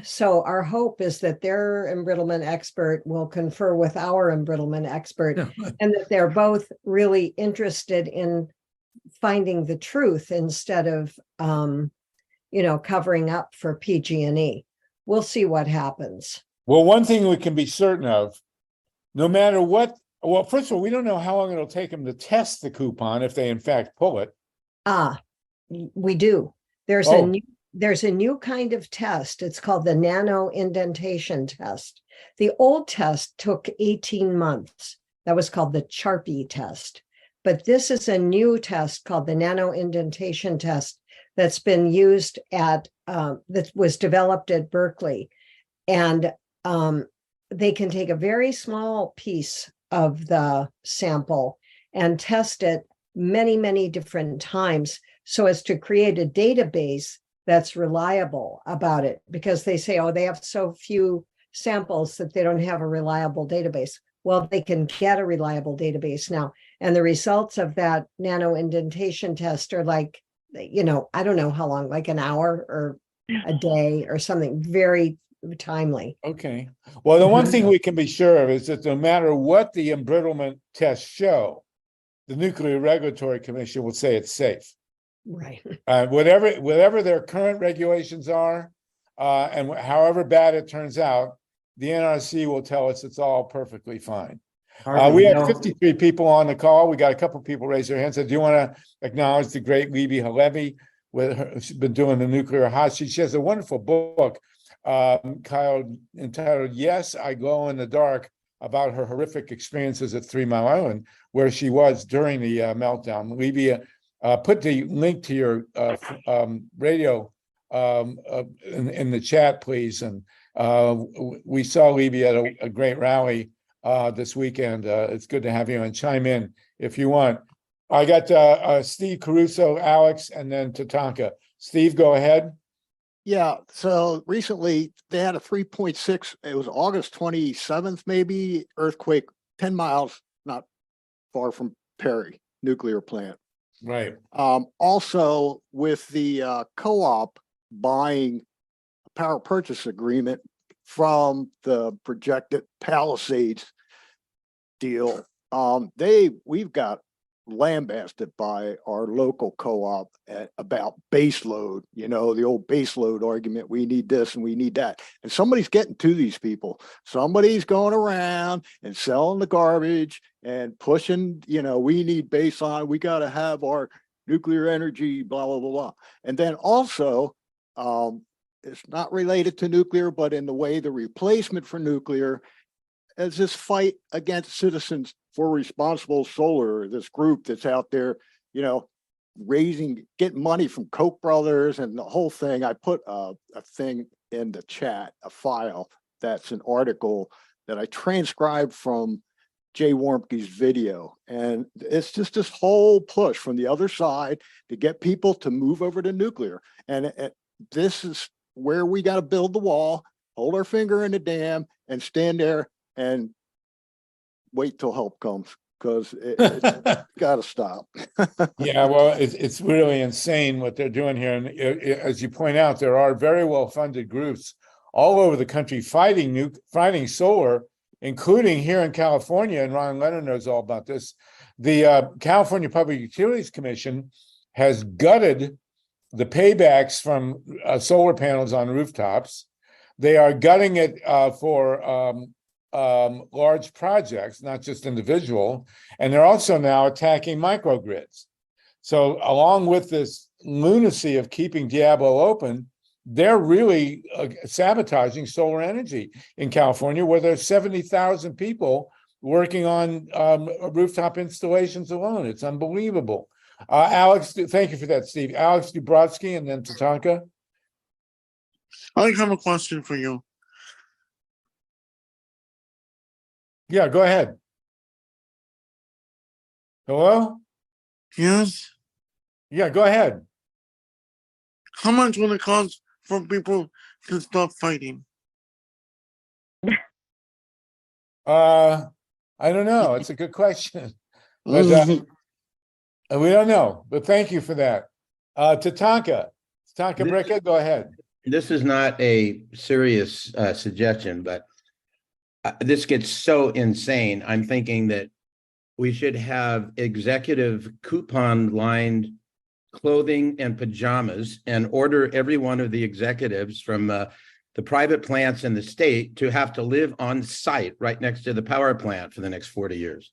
so our hope is that their embrittlement expert will confer with our embrittlement expert, and that they're both really interested in finding the truth instead of, covering up for PG&E. We'll see what happens. Well, one thing we can be certain of no matter what, well, first of all, we don't know how long it'll take them to test the coupon if they in fact pull it. We do. There's Oh. a new kind of test. It's called the nano indentation test. The old test took 18 months. That was called the Charpy test. But this is a new test called the nano indentation test that's been used at, that was developed at Berkeley. And they can take a very small piece of the sample and test it many, many different times so as to create a database that's reliable about it, because they say, oh, they have so few samples that they don't have a reliable database. Well, they can get a reliable database now. And the results of that nano indentation test are like, I don't know how long, like an hour or a day or something, very timely. Okay. Well, the one thing we can be sure of is that no matter what the embrittlement tests show, the Nuclear Regulatory Commission will say it's safe. Right. Whatever their current regulations are, and however bad it turns out, the NRC will tell us it's all perfectly fine. We have 53 people on the call. We got a couple of people raise their hands. I do want to acknowledge the great Libbe Halevi, she's been doing the nuclear hot sheet. She has a wonderful book, entitled "Yes, I Glow in the Dark," about her horrific experiences at 3 Mile Island, where she was during the meltdown. Libbe, put the link to your radio in the chat, please. And we saw Libbe at a great rally this weekend. It's good to have you, and chime in if you want. I got Steve Caruso, Alex, and then TATANKA. Steve, go ahead. Yeah, so recently they had a 3.6, it was August 27th, maybe, earthquake 10 miles, not far from Perry nuclear plant. Right. Also with the co-op buying a power purchase agreement from the projected Palisades deal, we've got lambasted by our local co-op about base load, the old base load argument. We need this and we need that. And somebody's getting to these people. Somebody's going around and selling the garbage and pushing, we need baseline. We got to have our nuclear energy, blah, blah, blah, blah. And then also, it's not related to nuclear, but in the way the replacement for nuclear is this fight against Citizens for Responsible Solar, this group that's out there, getting money from Koch brothers and the whole thing. I put a thing in the chat, a file that's an article that I transcribed from Jay Warmke's video. And it's just this whole push from the other side to get people to move over to nuclear. And this is where we got to build the wall, hold our finger in the dam, and stand there and wait till help comes, because it's got to stop. Yeah, well, it's really insane what they're doing here. And as you point out, there are very well-funded groups all over the country fighting solar, including here in California, and Ron Leonard knows all about this. The California Public Utilities Commission has gutted the paybacks from solar panels on rooftops. They are gutting it for large projects, not just individual, and they're also now attacking microgrids. So along with this lunacy of keeping Diablo open, they're really sabotaging solar energy in California, where there's 70,000 people working on rooftop installations alone. It's unbelievable. Alex, thank you for that, Steve. Alex Dubrovsky, and then TATANKA. I have a question for you. Yeah, go ahead. Hello? Yes. Yeah, go ahead. How much will it cost for people to stop fighting? I don't know. It's a good question. But we don't know. But thank you for that. TATANKA Bricka, go ahead. This is not a serious suggestion, but this gets so insane. I'm thinking that we should have executive coupon-lined clothing and pajamas and order every one of the executives from the private plants in the state to have to live on site right next to the power plant for the next 40 years?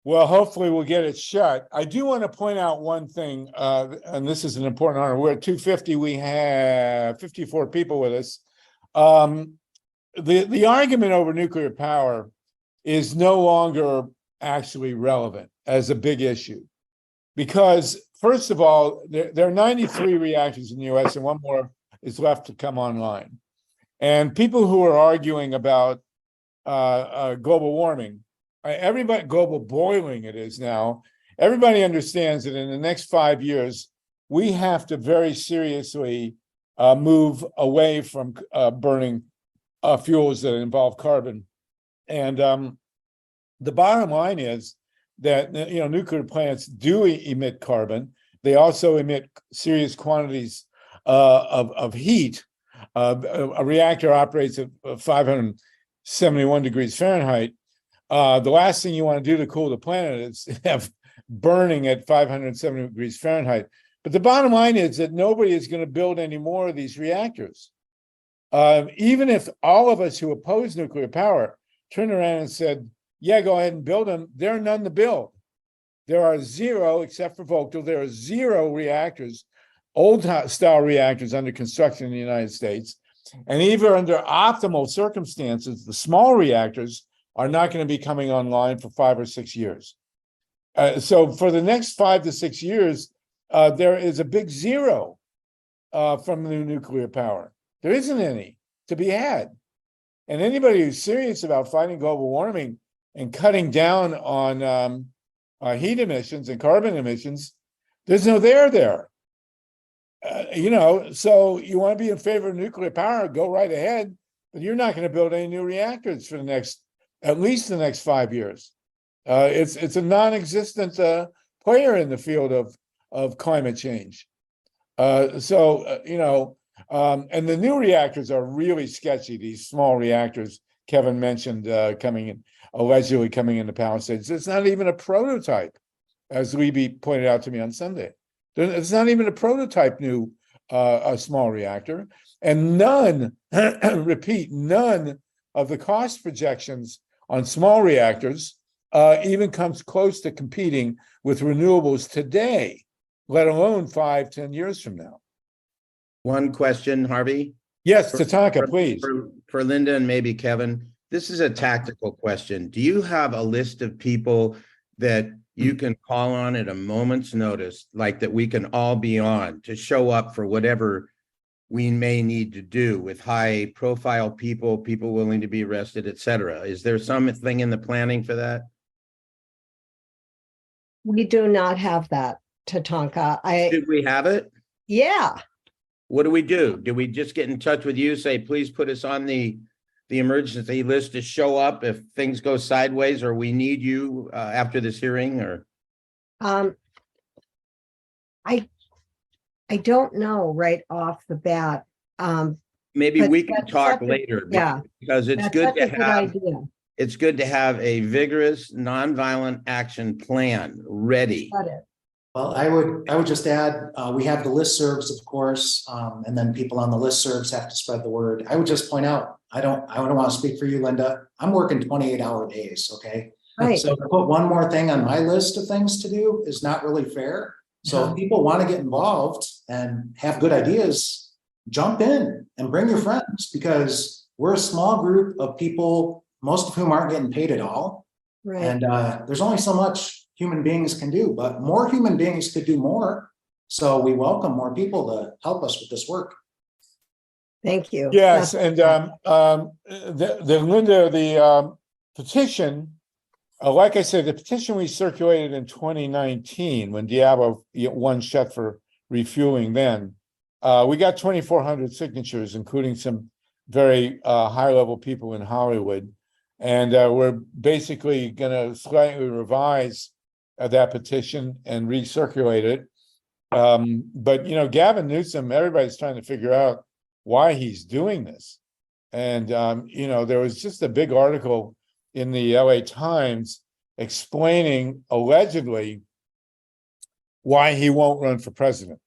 Well, hopefully we'll get it shut. I do want to point out one thing, and this is an important honor. We're at 250. We have 54 people with us. The argument over nuclear power is no longer actually relevant as a big issue. Because, first of all, there are 93 reactors in the US and one more is left to come online. And people who are arguing about global warming, everybody, global boiling it is now, everybody understands that in the next 5 years, we have to very seriously move away from burning fuels that involve carbon. And the bottom line is that, you know, nuclear plants do emit carbon. They also emit serious quantities of heat. A reactor operates at 571 degrees Fahrenheit. The last thing you want to do to cool the planet is have burning at 570 degrees Fahrenheit. But the bottom line is that nobody is going to build any more of these reactors. Even if all of us who oppose nuclear power turned around and said, yeah, go ahead and build them, there are none to build. There are zero, except for Vogtle, there are zero reactors, old style reactors under construction in the United States. And even under optimal circumstances, the small reactors are not going to be coming online for 5 or 6 years. So for the next 5 to 6 years, there is a big zero from the nuclear power. There isn't any to be had. And anybody who's serious about fighting global warming and cutting down on heat emissions and carbon emissions, there's no there. You know, so you want to be in favor of nuclear power, go right ahead, but you're not going to build any new reactors for at least the next 5 years. It's a non-existent player in the field of climate change. You know, and the new reactors are really sketchy. These small reactors Kevin mentioned allegedly coming into Palisades. It's not even a prototype, as LIBBE pointed out to me on Sunday. It's not even a prototype new a small reactor, and none, repeat, none of the cost projections on small reactors even comes close to competing with renewables today, let alone 5-10 years from now. One question, Harvey. Yes, Tatanka, please. For Linda and maybe Kevin, this is a tactical question. Do you have a list of people that you can call on at a moment's notice, like that we can all be on to show up for whatever we may need to do with high profile people willing to be arrested, et cetera? Is there something in the planning for that? We do not have that, Tatanka. Should we have it? Yeah. What do? Do we just get in touch with you, say, please put us on the emergency list to show up if things go sideways, or we need you after this hearing? Or I don't know right off the bat. Maybe but we can that's talk such later. Yeah, Because it's that's good such to a good have idea. it's good to have a vigorous nonviolent action plan ready. Got it. Well, I would just add, we have the listservs, of course, and then people on the listservs have to spread the word. I would just point out, I don't want to speak for you, Linda. I'm working 28-hour days, okay? Right. So to put one more thing on my list of things to do is not really fair. So if people want to get involved and have good ideas, jump in and bring your friends, because we're a small group of people, most of whom aren't getting paid at all. Right. And there's only so much human beings can do, but more human beings could do more. So we welcome more people to help us with this work. Thank you. Yes, and Linda, the petition, like I said, the petition we circulated in 2019 when Diablo won shut for refueling then, we got 2,400 signatures, including some very high-level people in Hollywood. And we're basically going to slightly revise that petition and recirculate it. But, you know, Gavin Newsom, everybody's trying to figure out why he's doing this. And, you know, there was just a big article in the LA Times explaining allegedly why he won't run for president.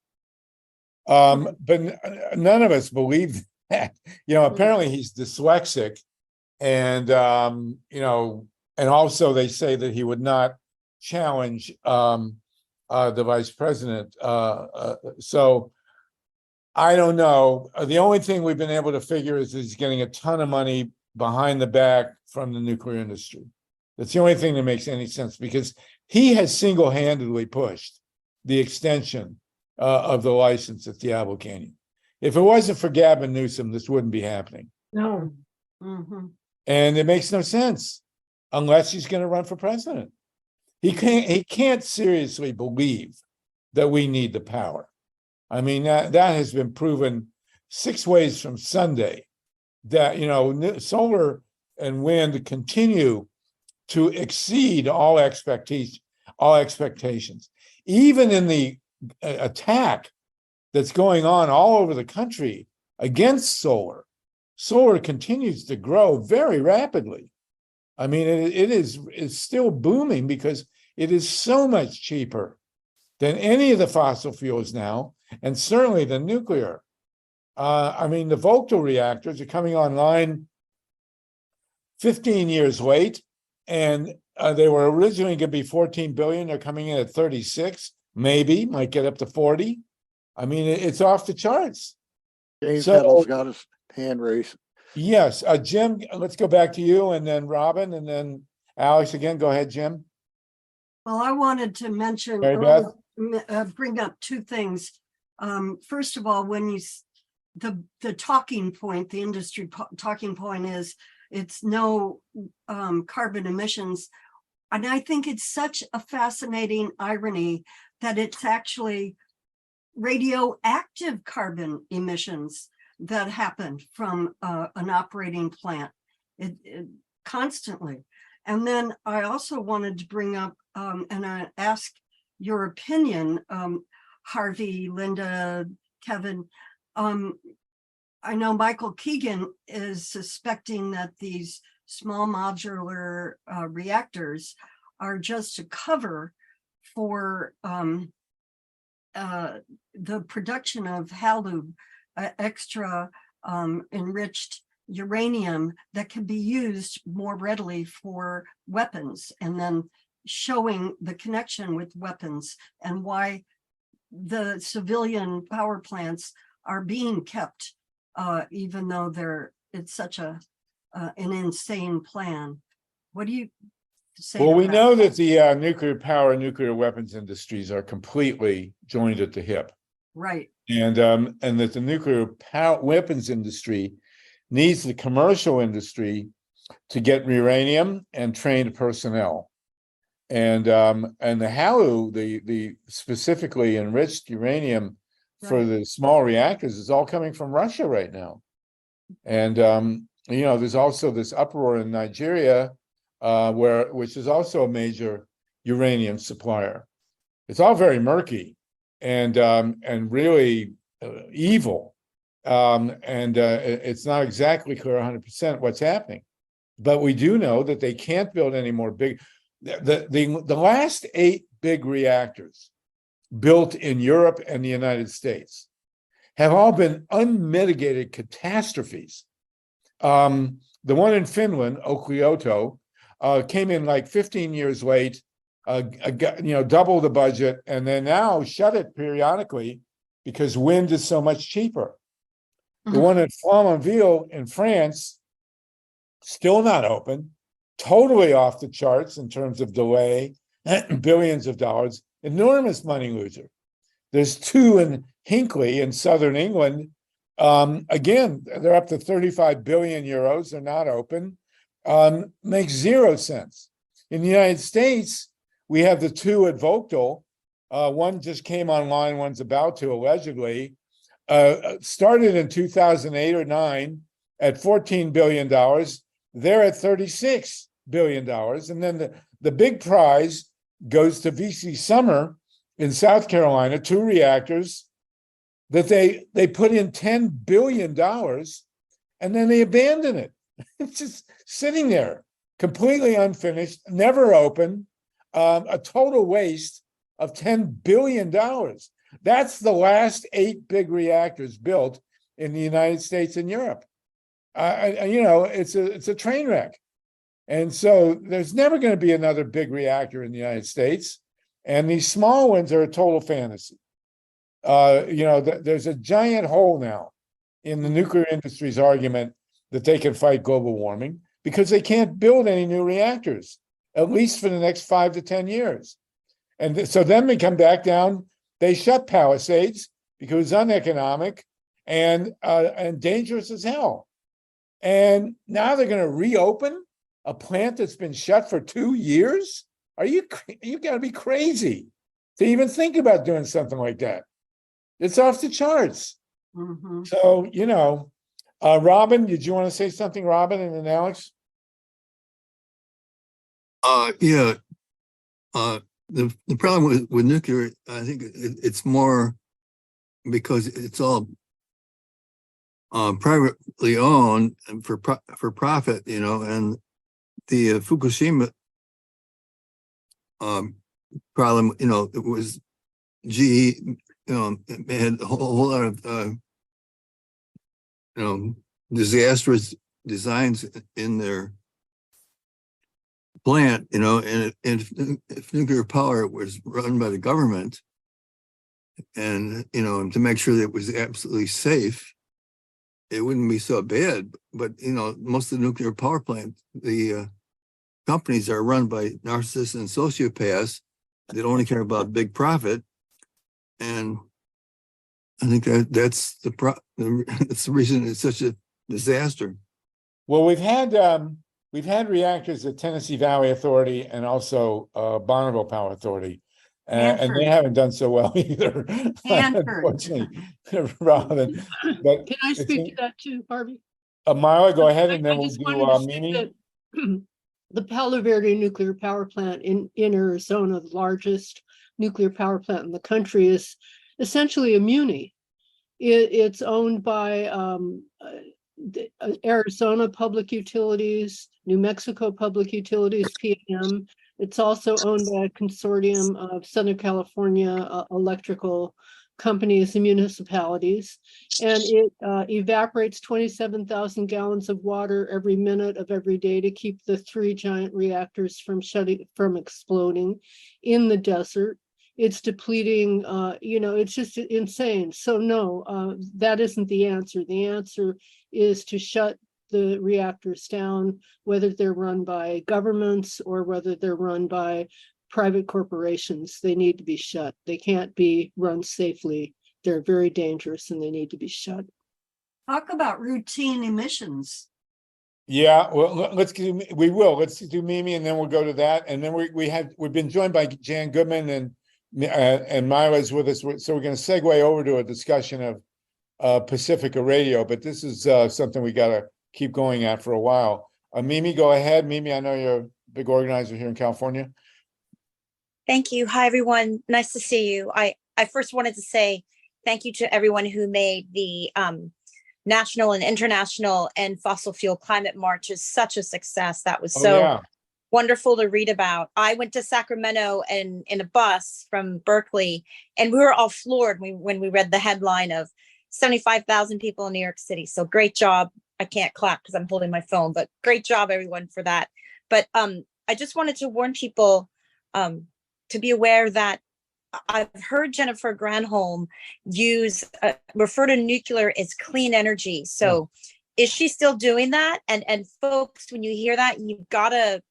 But none of us believe that. Apparently he's dyslexic, and and also they say that he would not challenge the vice president. So I don't know. The only thing we've been able to figure is he's getting a ton of money behind the back from the nuclear industry. That's the only thing that makes any sense, because he has single-handedly pushed the extension of the license at Diablo Canyon. If it wasn't for Gavin Newsom, this wouldn't be happening. No. Mhm. And it makes no sense unless he's going to run for president. He can't seriously believe that we need the power. I mean, that has been proven 6 ways from Sunday, that, solar and wind continue to exceed all expectations. Even in the attack that's going on all over the country against solar continues to grow very rapidly. I mean, it's still booming because it is so much cheaper than any of the fossil fuels now, and certainly the nuclear. I mean, the Vogtle reactors are coming online 15 years late, and they were originally going to be 14 billion. They're coming in at 36, maybe, might get up to 40. I mean, it's off the charts. James So- Heddle's got his hand raised. Yes, Jim, let's go back to you, and then Robin, and then Alex again. Go ahead, Jim. Well, I wanted to mention, Mary Beth? bring up 2 things. First of all, when the talking point, the industry talking point is it's no carbon emissions. And I think it's such a fascinating irony that it's actually radioactive carbon emissions that happen from an operating plant it constantly. And then I also wanted to bring up and I ask your opinion, Harvey, Linda, Kevin. I know Michael Keegan is suspecting that these small modular reactors are just a cover for the production of HALEU, extra enriched uranium that can be used more readily for weapons, and then showing the connection with weapons and why the civilian power plants are being kept, even though it's such an insane plan. What do you say? Well, to we that? know that the nuclear power, nuclear weapons industries are completely joined at the hip, Right. and that the nuclear power weapons industry needs the commercial industry to get uranium and trained personnel. And the HALEU, the specifically enriched uranium for Right. the small reactors, is all coming from Russia right now. And there's also this uproar in Nigeria, which is also a major uranium supplier. It's all very murky and really evil. It's not exactly clear 100% what's happening, but we do know that they can't build any more big. The last 8 big reactors built in Europe and the United States have all been unmitigated catastrophes. The one in Finland, Olkiluoto, came in like 15 years late, double the budget, and they now shut it periodically because wind is so much cheaper. The one at Flamanville in France, still not open, totally off the charts in terms of delay, billions of dollars, enormous money loser. There's 2 in Hinkley in southern England. Again, they're up to 35 billion euros. They're not open. Makes 0 sense. In the United States, we have the 2 at Vogtle. One just came online, one's about to, allegedly. Started in 2008 or 9 at $14 billion. They're at $36 billion. And then the big prize goes to VC Summer in South Carolina, 2 reactors that they put in $10 billion and then they abandon it. It's just sitting there, completely unfinished, never open, a total waste of $10 billion. That's the last 8 big reactors built in the United States and Europe. It's a train wreck. And so there's never going to be another big reactor in the United States. And these small ones are a total fantasy. There's a giant hole now in the nuclear industry's argument that they can fight global warming because they can't build any new reactors, at least for the next 5 to 10 years. And so then we come back down, they shut Palisades because it's uneconomic and dangerous as hell. And now they're going to reopen a plant that's been shut for 2 years? You got to be crazy to even think about doing something like that. It's off the charts. Mhm. So, Robin, did you want to say something, Robin, and then Alex? Yeah. The problem with nuclear, I think it's more because it's all privately owned and for profit, and the Fukushima problem, it was GE, it had a whole lot of disastrous designs in their plant, and if nuclear power was run by the government and, to make sure that it was absolutely safe, it wouldn't be so bad. But, most of the nuclear power plants, the companies are run by narcissists and sociopaths that only care about big profit. And I think that's that's the reason it's such a disaster. Well, we've had reactors at Tennessee Valley Authority and also Bonneville Power Authority, and they haven't done so well either. Unfortunately, Robin. But Can I speak to that too, Harvey? MYLA, go ahead, and then we'll just wanted to do say Mimi. that the Palo Verde nuclear power plant in Arizona, the largest nuclear power plant in the country, is essentially a muni. It's owned by Arizona Public Utilities, New Mexico Public Utilities, PM. It's also owned by a consortium of Southern California electrical companies and municipalities, and it evaporates 27,000 gallons of water every minute of every day to keep the 3 giant reactors from exploding in the desert. It's depleting, it's just insane. So no, that isn't the answer. The answer is to shut the reactors down, whether they're run by governments or whether they're run by private corporations. They need to be shut. They can't be run safely. They're very dangerous and they need to be shut. Talk about routine emissions. Yeah, well, let's do Mimi, and then we'll go to that, and then we've been joined by Jan Goodman and MYLA's with us, so we're going to segue over to a discussion of Pacifica Radio, but this is something we got to keep going at for a while. Mimi, go ahead. Mimi, I know you're a big organizer here in California. Thank you. Hi, everyone. Nice to see you. I first wanted to say thank you to everyone who made the national and international and fossil fuel climate marches such a success. That was wonderful to read about. I went to Sacramento in a bus from Berkeley, and we were all floored when we read the headline of 75,000 people in New York City. So great job. I can't clap because I'm holding my phone, but great job, everyone, for that. But I just wanted to warn people to be aware that I've heard Jennifer Granholm refer to nuclear as clean energy. So is she still doing that? And folks, when you hear that, you've got to,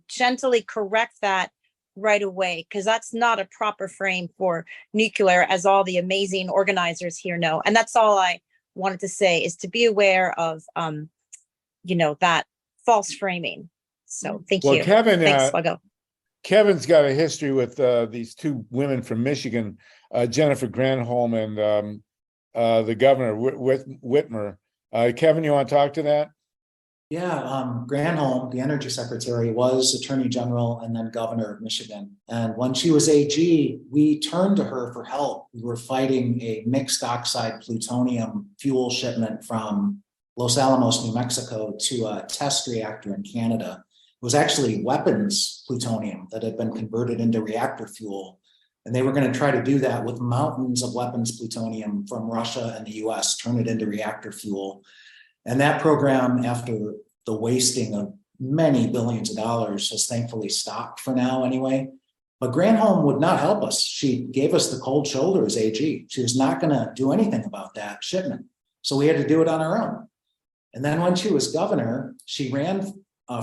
gently correct that right away, because that's not a proper frame for nuclear, as all the amazing organizers here know. And that's all I wanted to say, is to be aware of, that false framing. So thank you. Kevin, thanks. I'll go. Kevin's got a history with these 2 women from Michigan, Jennifer Granholm and the governor, Whitmer. Kevin, you want to talk to that? Yeah, Granholm, the energy secretary, was attorney general and then governor of Michigan. And when she was AG, we turned to her for help. We were fighting a mixed oxide plutonium fuel shipment from Los Alamos, New Mexico, to a test reactor in Canada. It was actually weapons plutonium that had been converted into reactor fuel. And they were going to try to do that with mountains of weapons plutonium from Russia and the US, turn it into reactor fuel. And that program, after the wasting of many billions of dollars, has thankfully stopped for now anyway. But Granholm would not help us. She gave us the cold shoulder as AG. She was not going to do anything about that shipment. So we had to do it on our own. And then when she was governor, she ran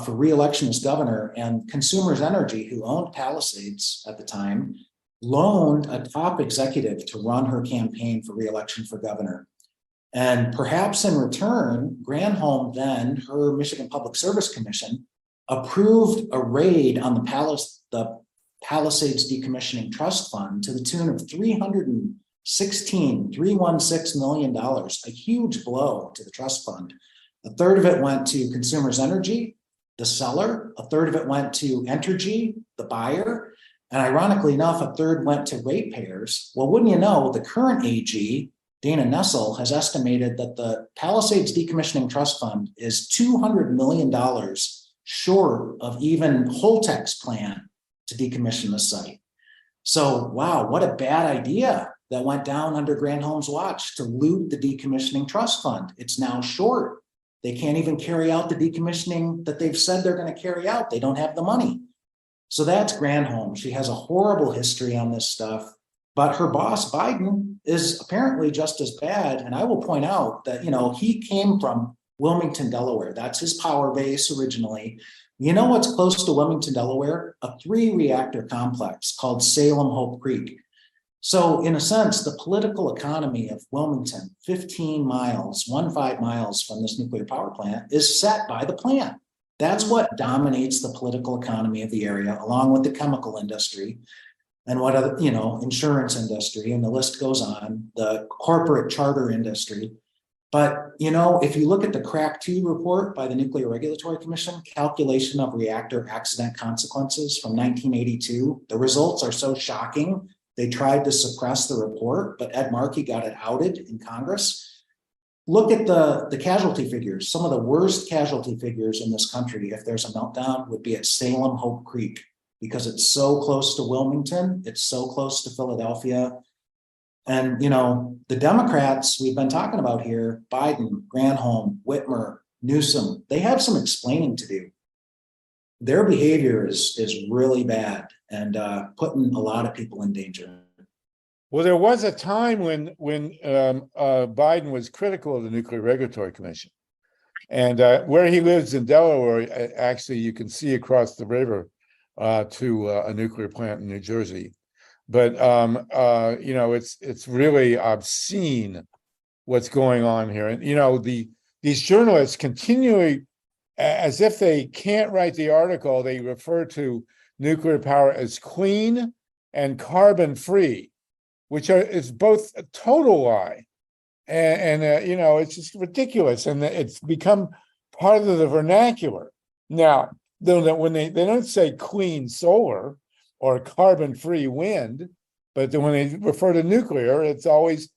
for re-election as governor, and Consumers Energy, who owned Palisades at the time, loaned a top executive to run her campaign for re-election for governor. And perhaps in return, Granholm, then her Michigan Public Service Commission, approved a raid on the Palisades Decommissioning Trust Fund to the tune of $316 million, a huge blow to the trust fund. A third of it went to Consumers Energy, the seller. A third of it went to Entergy, the buyer. And ironically enough, a third went to ratepayers. Well, wouldn't you know, the current AG, Dana Nessel, has estimated that the Palisades Decommissioning Trust Fund is $200 million short of even Holtec's plan to decommission the site. So, wow, what a bad idea that went down under Granholm's watch to loot the decommissioning trust fund. It's now short. They can't even carry out the decommissioning that they've said they're going to carry out. They don't have the money. So that's Granholm. She has a horrible history on this stuff, but her boss, Biden, is apparently just as bad. And I will point out that, you know, he came from Wilmington, Delaware. That's his power base originally. You know what's close to Wilmington, Delaware? A 3-reactor complex called Salem Hope Creek. So in a sense, the political economy of Wilmington, 15 miles from this nuclear power plant, is set by the plant. That's what dominates the political economy of the area, along with the chemical industry and what other, you know, insurance industry, and the list goes on, the corporate charter industry. But, you know, if you look at the Crack 2 report by the Nuclear Regulatory Commission, calculation of reactor accident consequences from 1982, the results are so shocking. They tried to suppress the report, but Ed Markey got it outed in Congress. Look at the casualty figures. Some of the worst casualty figures in this country, if there's a meltdown, would be at Salem Hope Creek, because it's so close to Wilmington, it's so close to Philadelphia. And, you know, the Democrats we've been talking about here, Biden, Granholm, Whitmer, Newsom, they have some explaining to do. Their behavior is really bad and putting a lot of people in danger. Well, there was a time when Biden was critical of the Nuclear Regulatory Commission, and where he lives in Delaware, actually, you can see across the river to a nuclear plant in New Jersey. But you know, it's really obscene what's going on here, and you know, these journalists continually, as if they can't write the article, they refer to nuclear power as clean and carbon free, which is both a total lie, and you know, it's just ridiculous, and it's become part of the vernacular now. When they don't say clean solar or carbon-free wind, but then when they refer to nuclear, it's always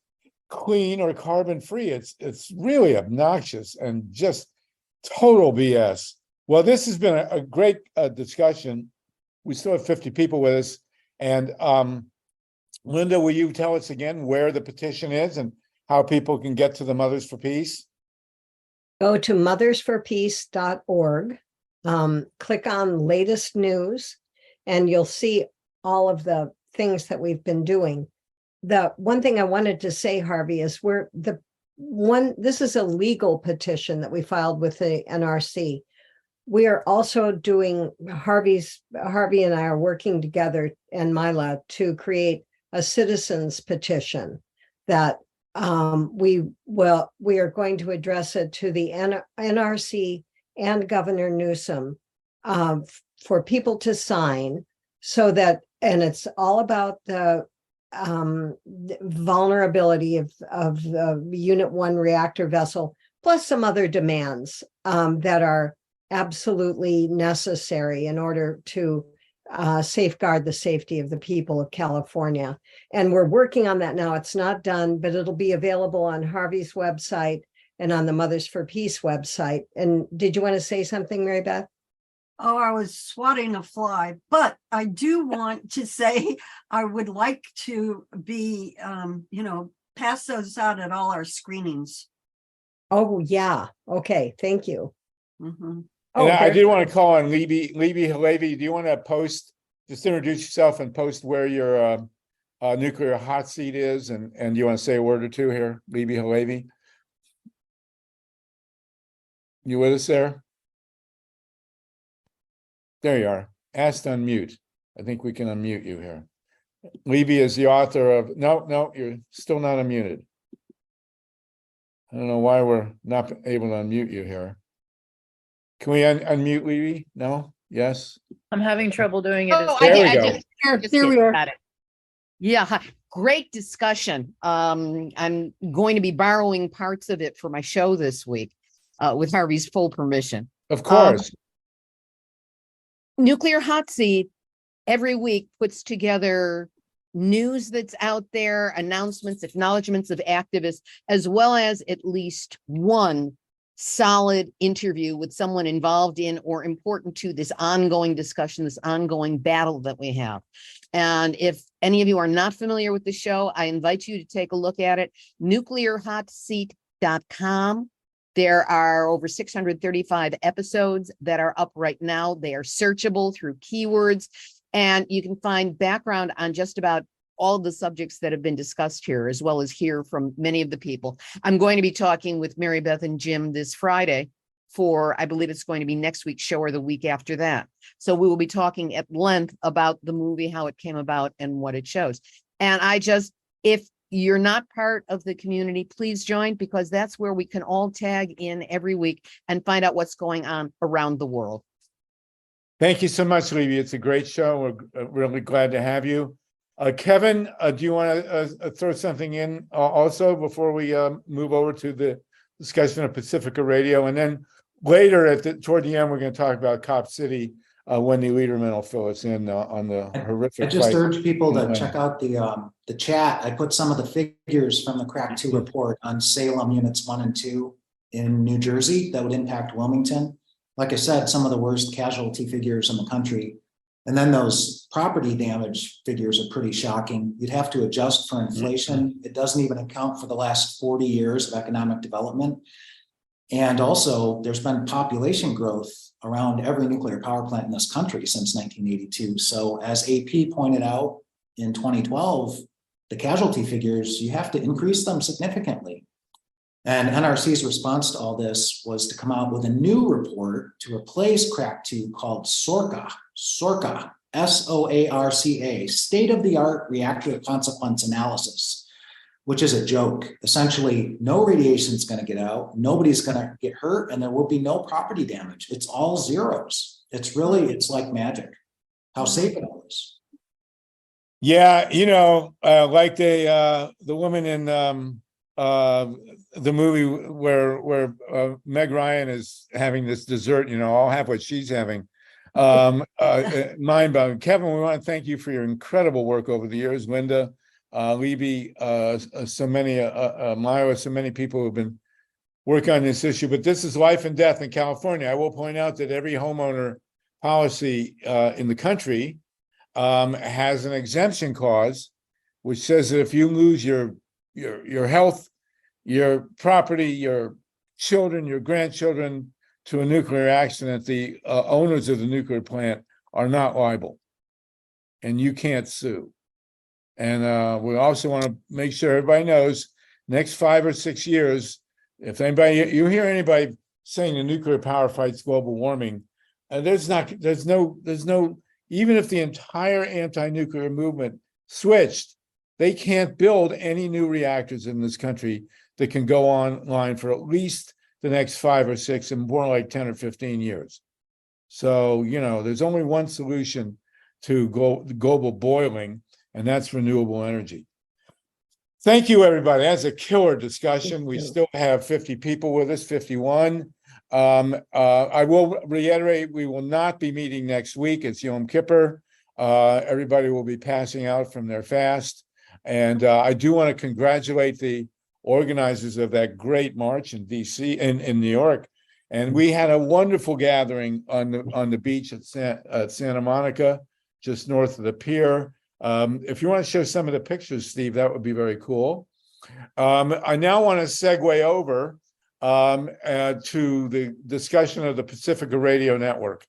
clean or carbon-free. It's really obnoxious and just total BS. Well, this has been a great discussion. We still have 50 people with us, and Linda, will you tell us again where the petition is and how people can get to the Mothers for Peace? Go to mothersforpeace.org, click on latest news, and you'll see all of the things that we've been doing. The one thing I wanted to say, Harvey, is this is a legal petition that we filed with the NRC. We are also doing, Harvey and I are working together and MYLA to create a citizens petition that we are going to address it to the NRC and Governor Newsom for people to sign, so that, and it's all about the vulnerability of the Unit 1 reactor vessel, plus some other demands that are absolutely necessary in order to safeguard the safety of the people of California. And we're working on that now. It's not done, but it'll be available on Harvey's website and on the Mothers for Peace website. And did you want to say something, Mary Beth? Oh, I was swatting a fly, but I do want to say I would like to be, pass those out at all our screenings. Oh, yeah. Okay, thank you. Mhm. Oh, And I there- did want to call on Libby Halevi. Do you want to just introduce yourself and post where your nuclear hot seat is? And you want to say a word or two here, Libby Halevi? You with us there? There you are. Ask to unmute. I think we can unmute you here. Libby is the author of, no, you're still not unmuted. I don't know why we're not able to unmute you here. Can we unmute Libby? No? Yes? I'm having trouble doing it. Oh, There we I go. just There we kidding. are. Got it. Yeah, hi. Great discussion. I'm going to be borrowing parts of it for my show this week, with Harvey's full permission. Of course. Nuclear Hot Seat every week puts together news that's out there, announcements, acknowledgements of activists, as well as at least one solid interview with someone involved in or important to this ongoing discussion, this ongoing battle that we have. And if any of you are not familiar with the show, I invite you to take a look at it. NuclearHotSeat.com. There are over 635 episodes that are up right now. They are searchable through keywords, and you can find background on just about all the subjects that have been discussed here, as well as hear from many of the people. I'm going to be talking with Mary Beth and Jim this Friday for, I believe it's going to be next week's show or the week after that. So we will be talking at length about the movie, how it came about and what it shows. And if you're not part of the community, please join, because that's where we can all tag in every week and find out what's going on around the world. Thank you so much, Libby. It's a great show. We're really glad to have you. Kevin, do you want to throw something in also before we move over to the discussion of Pacifica Radio? And then later toward the end, we're going to talk about Cop City. Wendy Lederman will fill us in on the horrific. I just fight. urge people to check out the chat. I put some of the figures from the Crack 2 report on Salem units 1 and 2 in New Jersey that would impact Wilmington. Like I said, some of the worst casualty figures in the country. And then those property damage figures are pretty shocking. You'd have to adjust for inflation. It doesn't even account for the last 40 years of economic development. And also, there's been population growth around every nuclear power plant in this country since 1982. So as AP pointed out in 2012, the casualty figures, you have to increase them significantly. And NRC's response to all this was to come out with a new report to replace Crack 2 called SORCA, SOARCA, State-of-the-Art Reactor Consequence Analysis, which is a joke. Essentially, no radiation is going to get out, nobody's going to get hurt, and there will be no property damage. It's all zeros. It's like magic, how safe it is. Yeah, like the woman in the movie where Meg Ryan is having this dessert, I'll have what she's having. Mind-boggling. Kevin, we want to thank you for your incredible work over the years. Linda, Libby, so many, MYLA, so many people who've been working on this issue, but this is life and death in California. I will point out that every homeowner policy in the country has an exemption clause, which says that if you lose your health, your property, your children, your grandchildren to a nuclear accident, the owners of the nuclear plant are not liable, and you can't sue. And we also want to make sure everybody knows, next 5 or 6 years, if you hear anybody saying the nuclear power fights global warming, there's no, even if the entire anti-nuclear movement switched, they can't build any new reactors in this country that can go online for at least the next 5 or 6 and more like 10 or 15 years. So, there's only one solution to global boiling, and that's renewable energy. Thank you, everybody. That's a killer discussion. We still have 50 people with us, 51. I will reiterate, we will not be meeting next week. It's Yom Kippur. Everybody will be passing out from their fast. And I do want to congratulate the organizers of that great march in DC, in New York. And we had a wonderful gathering on the beach at Santa Monica, just north of the pier. If you want to show some of the pictures, Steve, that would be very cool. I now want to segue over to the discussion of the Pacifica Radio Network.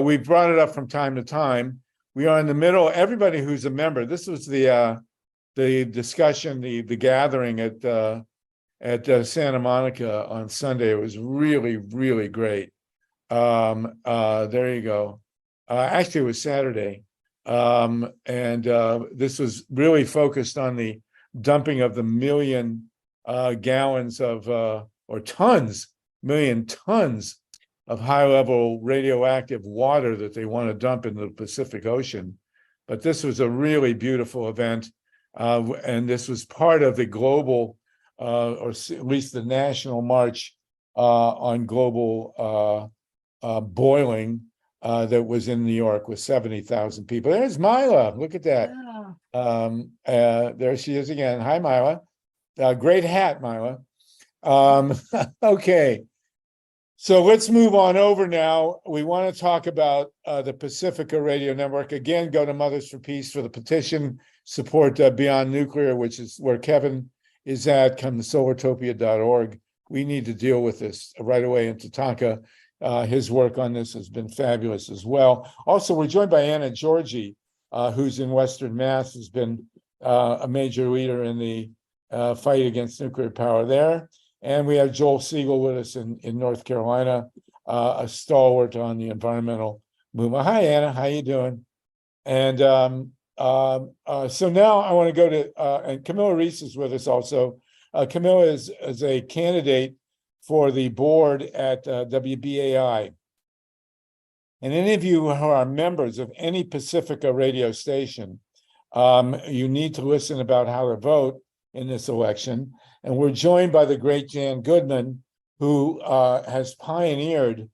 We brought it up from time to time. We are in the middle. Everybody who's a member, this was the discussion, the gathering at Santa Monica on Sunday. It was really, really great. There you go. Actually, it was Saturday. This was really focused on the dumping of the million gallons of, or tons, million tons of high-level radioactive water that they want to dump into the Pacific Ocean. But this was a really beautiful event. And this was part of the global, or at least the national march on global boiling that was in New York with 70,000 people. There's MYLA. Look at that. Yeah. There she is again. Hi, MYLA. Great hat, MYLA. Okay. So let's move on over now. We want to talk about the Pacifica Radio Network. Again, go to Mothers for Peace for the petition. Support Beyond Nuclear, which is where Kevin is at. Come to solartopia.org. We need to deal with this right away in Tatanka. His work on this has been fabulous as well. Also, we're joined by Anna Georgi, who's in Western Mass, has been a major leader in the fight against nuclear power there. And we have Joel Siegel with us in North Carolina, a stalwart on the environmental movement. Hi, Anna. How you doing? And so now I want to go to, and Camilla Reese is with us also. Camilla is a candidate for the board at WBAI. And any of you who are members of any Pacifica radio station, you need to listen about how to vote in this election. And we're joined by the great Jan Goodman, who has pioneered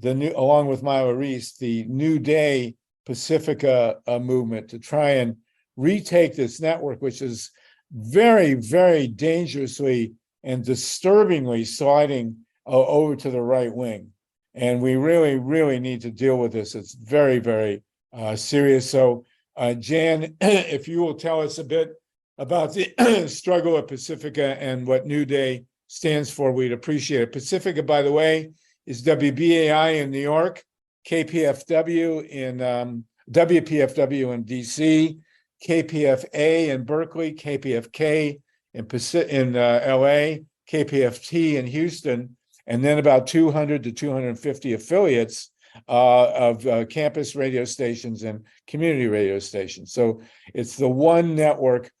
along with MYLA Reese, the New Day Pacifica movement to try and retake this network, which is very, very dangerously and disturbingly sliding over to the right wing. And we really, really need to deal with this. It's very, very serious. So Jan, if you will tell us a bit about the struggle at Pacifica and what New Day stands for, we'd appreciate it. Pacifica, by the way, is WBAI in New York, KPFW in WPFW in DC, KPFA in Berkeley, KPFK in LA, KPFT in Houston, and then about 200 to 250 affiliates of campus radio stations and community radio stations. So it's the one network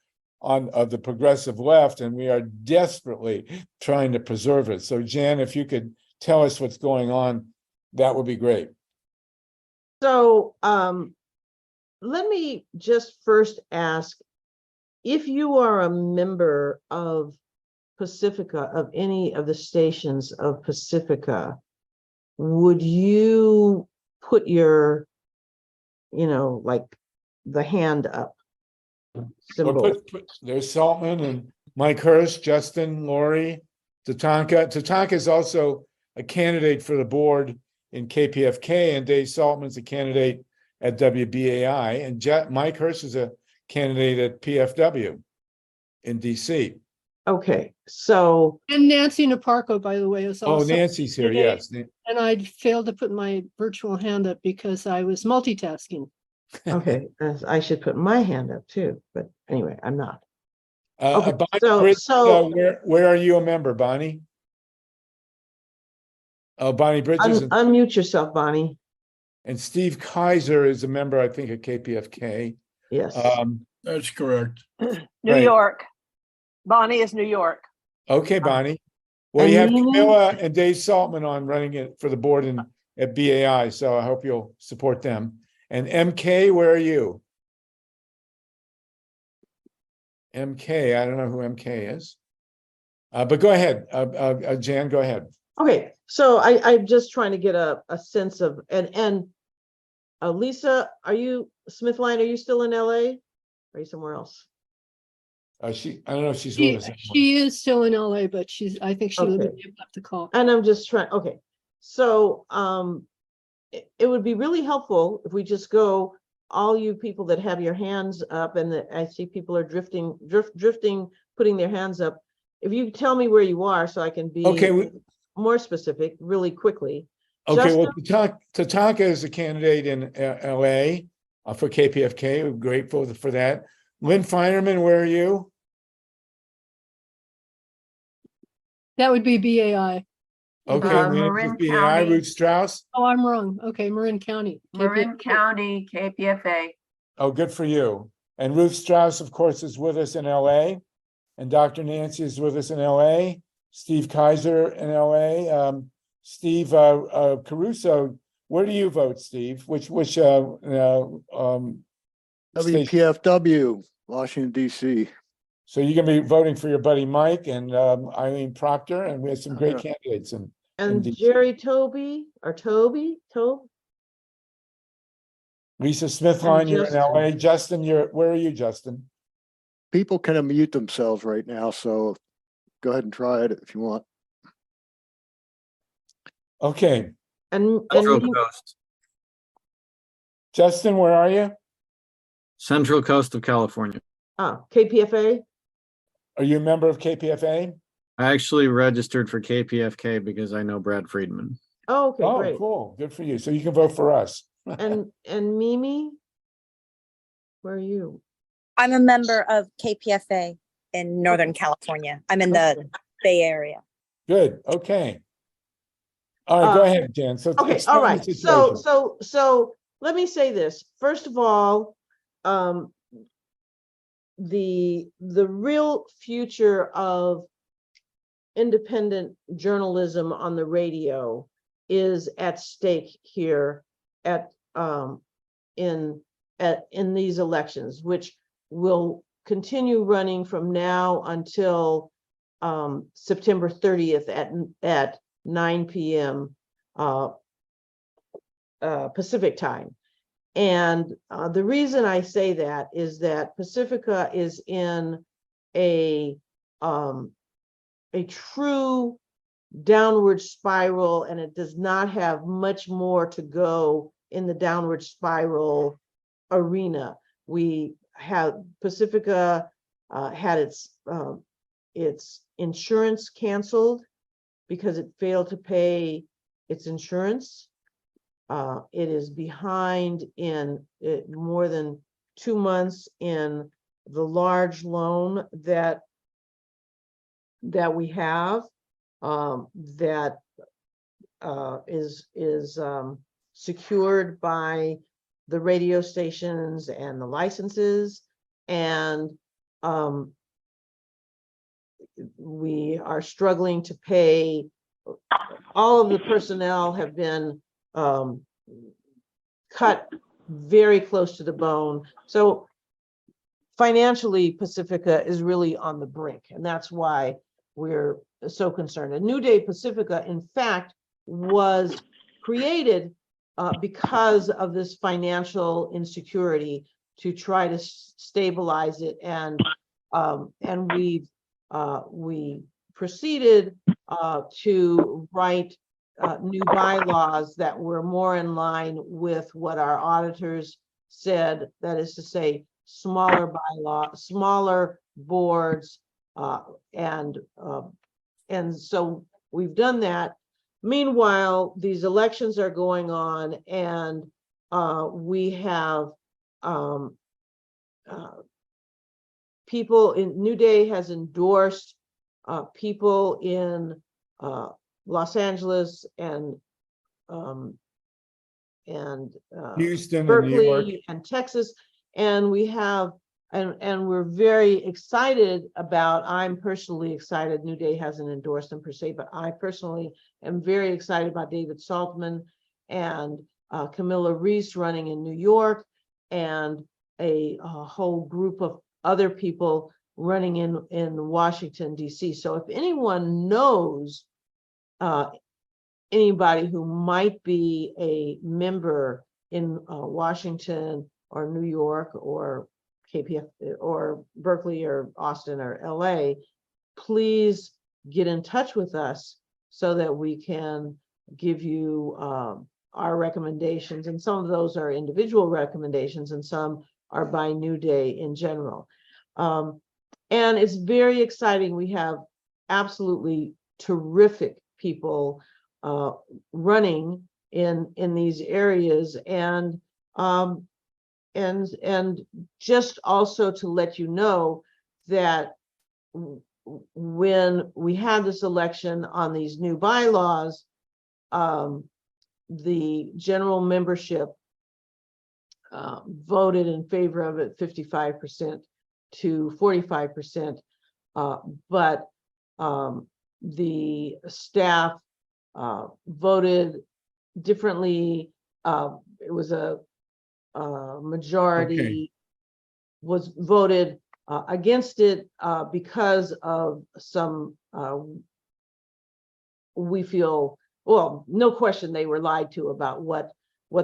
of the progressive left, and we are desperately trying to preserve it. So Jan, if you could tell us what's going on, that would be great. So let me just first ask, if you are a member of Pacifica, of any of the stations of Pacifica, would you put your, like the hand up symbol? Well, there's Saltman and Mike Hurst, Justin, Lori, Tatanka. Tatanka is also a candidate for the board in KPFK, and Dave Saltman's a candidate at WBAI, and Mike Hurst is a candidate at PFW in DC. Okay, so. And Nancy Naparco, by the way, is also. Oh, Nancy's here, yes. And I failed to put my virtual hand up because I was multitasking. Okay, I should put my hand up too, but anyway, I'm not. Okay, Bonnie Bridges, where are you a member, Bonnie? Oh, Bonnie Bridges. Unmute yourself, Bonnie. And Steve Kaiser is a member, I think, at KPFK. Yes. That's correct. New York. Bonnie is New York. Okay, Bonnie. Well, you have Camilla and Dave Saltman on running it for the board at BAI, so I hope you'll support them. And MK, where are you? MK, I don't know who MK is. But go ahead, Jan, go ahead. Okay, so I'm just trying to get a sense of, and Lisa, Smithline, are you still in LA? Or are you somewhere else? I don't know if she's with us. anymore. She is still in LA, but I think she Okay. left the call. And I'm just trying, okay. So it would be really helpful if we just go, all you people that have your hands up, and that I see people are drifting, putting their hands up. If you tell me where you are so I can be Okay, more specific really quickly. Okay, well, Justin? Tatanka is a candidate in LA for KPFK. We're grateful for that. Lynn Feinerman, where are you? That would be BAI. Okay, Lynn, Marin BAI, County. Ruth Strauss. Oh, I'm wrong. Okay, Marin County. Marin KPFK. County, KPFA. Oh, good for you. And Ruth Strauss, of course, is with us in LA. And Dr. Nancy is with us in LA. Steve Kaiser in LA. Steve Caruso, where do you vote, Steve? Which WPFW, Washington, D.C. So you're gonna be voting for your buddy Mike and Eileen Proctor, and we have some great Yeah. candidates in And DC. Jerry Toby, or Toby? Lisa Smithline, you're in Justin. LA. Justin, where are you, Justin? People can unmute themselves right now, so go ahead and try it if you want. Okay, And Central you- Coast. Justin, where are you? Central Coast of California. KPFA? Are you a member of KPFA? I actually registered for KPFK because I know Brad Friedman. Oh, okay, Oh, great. cool. Good for you. So you can vote for us. And Mimi? Where are you? I'm a member of KPFA in Northern California. I'm in the Bay Area. Good. Okay. All right, go ahead, Jan. So Okay, explain all the right. situation. So let me say this. First of all, the real future of independent journalism on the radio is at stake here in these elections, which will continue running from now until September 30th at 9 p.m. Pacific time. And the reason I say that is that Pacifica is in a true downward spiral, and it does not have much more to go in the downward spiral arena. We have Pacifica had its insurance canceled because it failed to pay its insurance. It is behind in more than 2 months in the large loan that we have that is secured by the radio stations and the licenses, and we are struggling to pay. All of the personnel have been cut very close to the bone. So financially, Pacifica is really on the brink, and that's why we're so concerned. And New Day Pacifica, in fact, was created because of this financial insecurity to try to stabilize it, and we proceeded to write new bylaws that were more in line with what our auditors said. That is to say, smaller smaller boards, and so we've done that. Meanwhile, these elections are going on, and we have people in New Day has endorsed people in Los Angeles and Houston, Berkeley and Texas, and we have and we're very excited about. I'm personally excited. New Day hasn't endorsed them per se, but I personally am very excited about David Saltzman and Camilla Reese running in New York, and a whole group of other people running in Washington, D.C. So if anyone knows anybody who might be a member in Washington or New York or KPF or Berkeley or Austin or LA, please get in touch with us so that we can give you our recommendations. And some of those are individual recommendations and some are by New Day in general. And it's very exciting. We have absolutely terrific people running in these areas, and just also to let you know that when we had this election on these new bylaws, the general membership voted in favor of it 55% to 45%, but the staff voted differently. It was a majority was voted against it because of some, we feel, well, no question they were lied to about what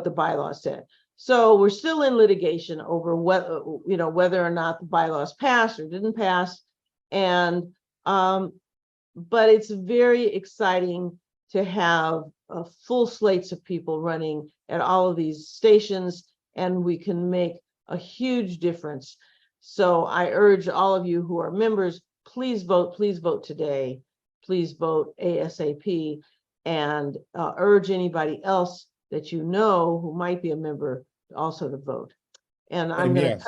the bylaws said. So we're still in litigation over what, whether or not the bylaws passed or didn't pass. And but it's very exciting to have full slates of people running at all of these stations, and we can make a huge difference. So I urge all of you who are members, please vote today, please vote ASAP, and urge anybody else that you know who might be a member also to vote. And I'm going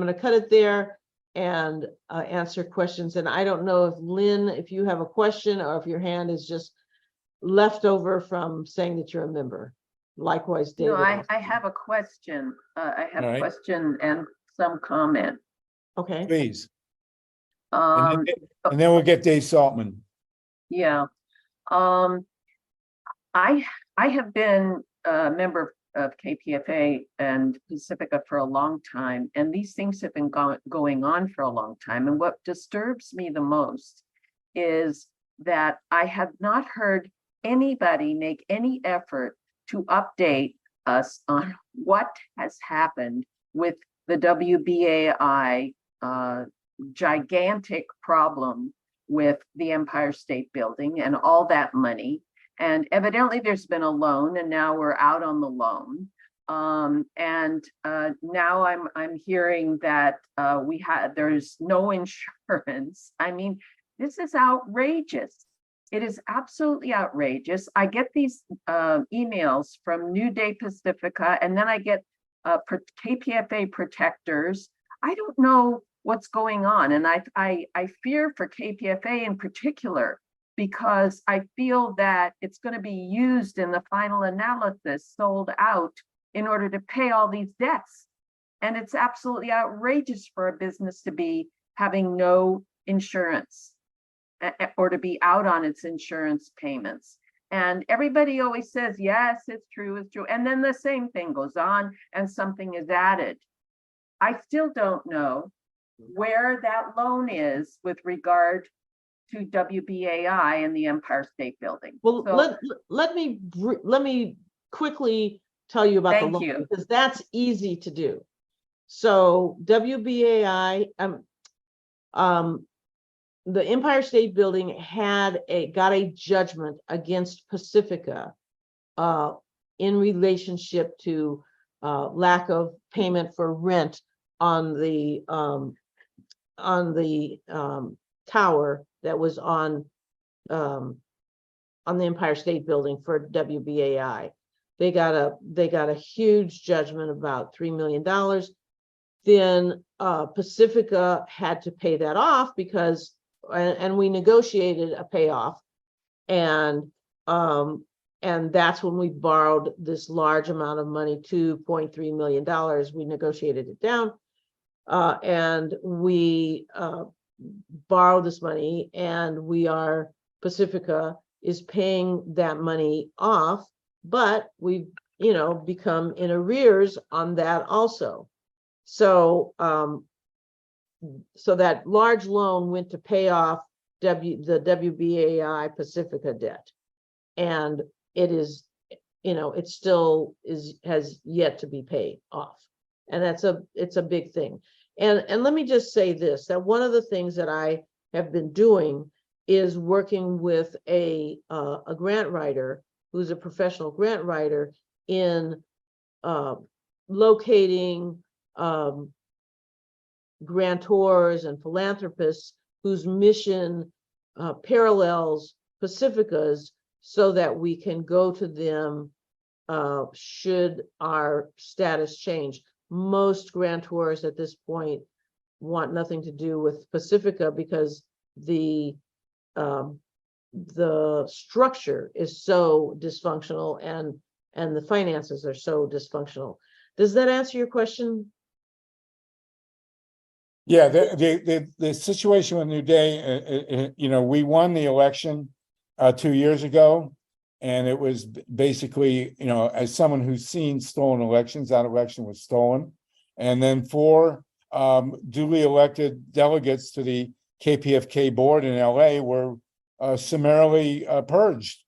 to cut it there and answer questions. And I don't know if Lynn, if you have a question or if your hand is just left over from saying that you're a member. Likewise, David. No, I have a question. I have a question and some comment. Okay. Please. And then we'll get Dave Saltman. Yeah. I have been a member of KPFA and Pacifica for a long time, and these things have been going on for a long time. And what disturbs me the most is that I have not heard anybody make any effort to update us on what has happened with the WBAI gigantic problem with the Empire State Building and all that money. And evidently there's been a loan, and now we're out on the loan. Now I'm hearing that there's no insurance. I mean, this is outrageous. It is absolutely outrageous. I get these emails from New Day Pacifica, and then I get KPFA protectors. I don't know what's going on, and I fear for KPFA in particular, because I feel that it's going to be used in the final analysis, sold out in order to pay all these debts. And it's absolutely outrageous for a business to be having no insurance or to be out on its insurance payments. And everybody always says, yes, it's true, it's true. And then the same thing goes on and something is added. I still don't know where that loan is with regard to WBAI and the Empire State Building. Well, so, let me quickly tell you about the loan, because that's easy to do. So WBAI, the Empire State Building got a judgment against Pacifica in relationship to lack of payment for rent on the tower that was on the Empire State Building for WBAI. They got a huge judgment, about $3 million. Then Pacifica had to pay that off because, and we negotiated a payoff, and that's when we borrowed this large amount of money, $2.3 million. We negotiated it down, and we borrow this money, and Pacifica is paying that money off, but we've become in arrears on that also. So so that large loan went to pay off the WBAI Pacifica debt, and it is, it still has yet to be paid off, and it's a big thing. And let me just say this, that one of the things that I have been doing is working with a grant writer who's a professional grant writer in locating grantors and philanthropists whose mission parallels Pacifica's, so that we can go to them should our status change. Most grantors at this point want nothing to do with Pacifica because the structure is so dysfunctional and the finances are so dysfunctional. Does that answer your question? Yeah, the situation with New Day, you know, we won the election 2 years ago, and it was basically, you know, as someone who's seen stolen elections, that election was stolen, and then 4 duly elected delegates to the KPFK board in LA were summarily purged.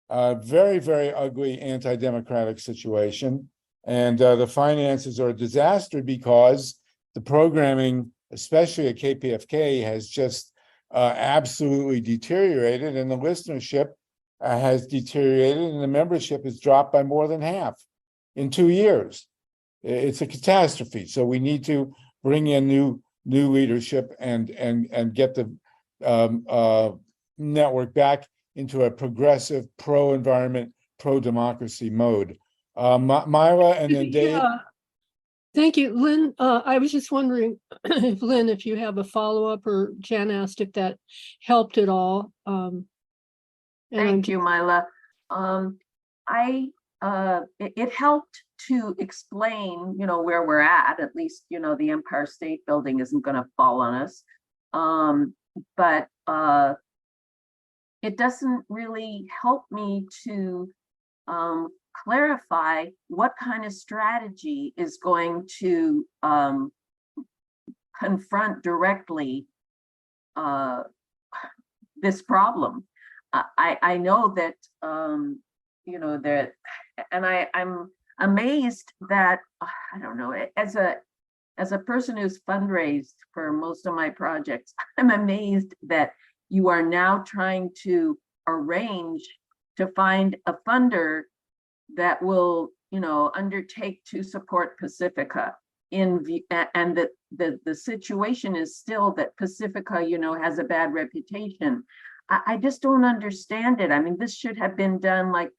Very, very ugly anti-democratic situation, and the finances are a disaster because the programming, especially at KPFK, has just absolutely deteriorated, and the listenership has deteriorated, and the membership has dropped by more than half in 2 years. It's a catastrophe. So we need to bring in new leadership and get the network back into a progressive, pro-environment, pro-democracy mode. MYLA and then Dave. Yeah. Thank you, Lynn. I was just wondering, if Lynn, if you have a follow-up, or Jan asked if that helped at all. Thank you, MYLA. It helped to explain, you know, where we're at least, you know, the Empire State Building isn't going to fall on us. But it doesn't really help me to clarify what kind of strategy is going to confront directly this problem. I know that, you know, that, and I'm amazed that, I don't know, as a person who's fundraised for most of my projects, I'm amazed that you are now trying to arrange to find a funder that will, you know, undertake to support Pacifica and the situation is still that Pacifica, you know, has a bad reputation. I just don't understand it. I mean, this should have been done like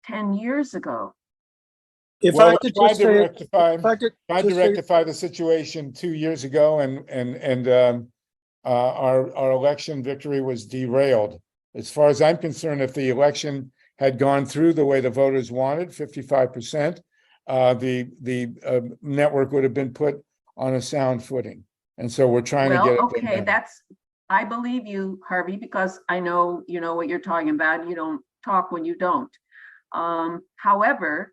10 years ago. If I could just rectify the situation 2 years ago, and our election victory was derailed. As far as I'm concerned, if the election had gone through the way the voters wanted, 55%, the network would have been put on a sound footing. And so we're trying to get it. Okay, I believe you, Harvey, because I know you know what you're talking about. You don't talk when you don't. However,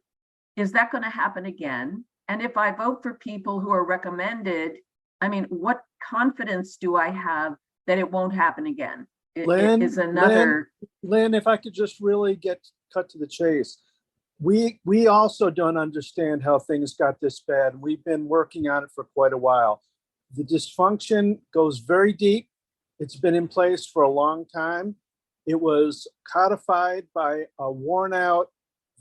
is that going to happen again? And if I vote for people who are recommended, I mean, what confidence do I have that it won't happen again? Lynn, is another. Lynn, if I could just really cut to the chase. We also don't understand how things got this bad. We've been working on it for quite a while. The dysfunction goes very deep. It's been in place for a long time. It was codified by a worn out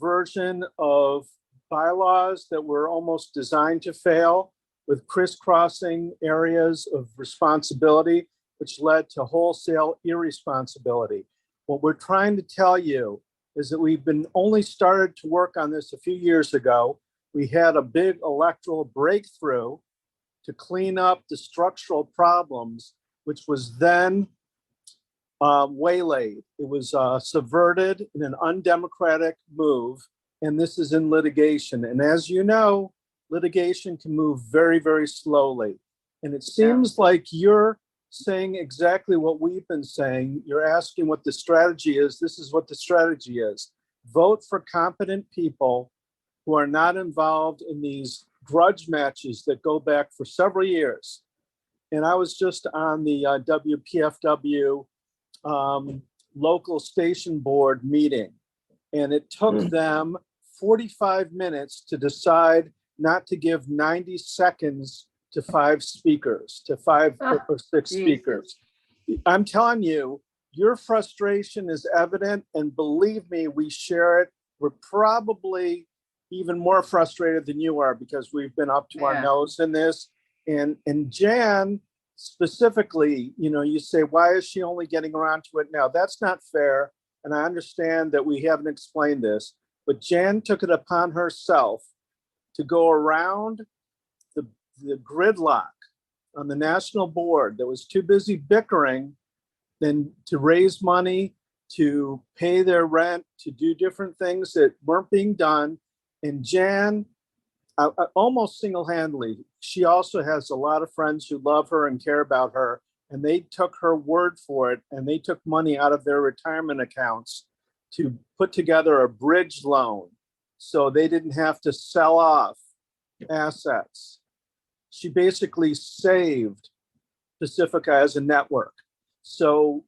version of bylaws that were almost designed to fail, with crisscrossing areas of responsibility, which led to wholesale irresponsibility. What we're trying to tell you is that we've been only started to work on this a few years ago. We had a big electoral breakthrough to clean up the structural problems, which was then waylaid. It was subverted in an undemocratic move, and this is in litigation. And as you know, litigation can move very, very slowly. And it seems like you're saying exactly what we've been saying. You're asking what the strategy is. This is what the strategy is. Vote for competent people who are not involved in these grudge matches that go back for several years. And I was just on the WPFW local station board meeting, and it took them 45 minutes to decide not to give 90 seconds to 5 speakers, to 5 or 6 Jesus. speakers. I'm telling you, your frustration is evident, and believe me, we share it. We're probably even more frustrated than you are because we've been up to our Yeah. nose in this. And Jan specifically, you know, you say, why is she only getting around to it now? That's not fair. And I understand that we haven't explained this, but Jan took it upon herself to go around the gridlock on the national board that was too busy bickering than to raise money, to pay their rent, to do different things that weren't being done. And Jan, almost single-handedly, she also has a lot of friends who love her and care about her, and they took her word for it, and they took money out of their retirement accounts to put together a bridge loan so they didn't have to sell off assets. She basically saved Pacifica as a network. So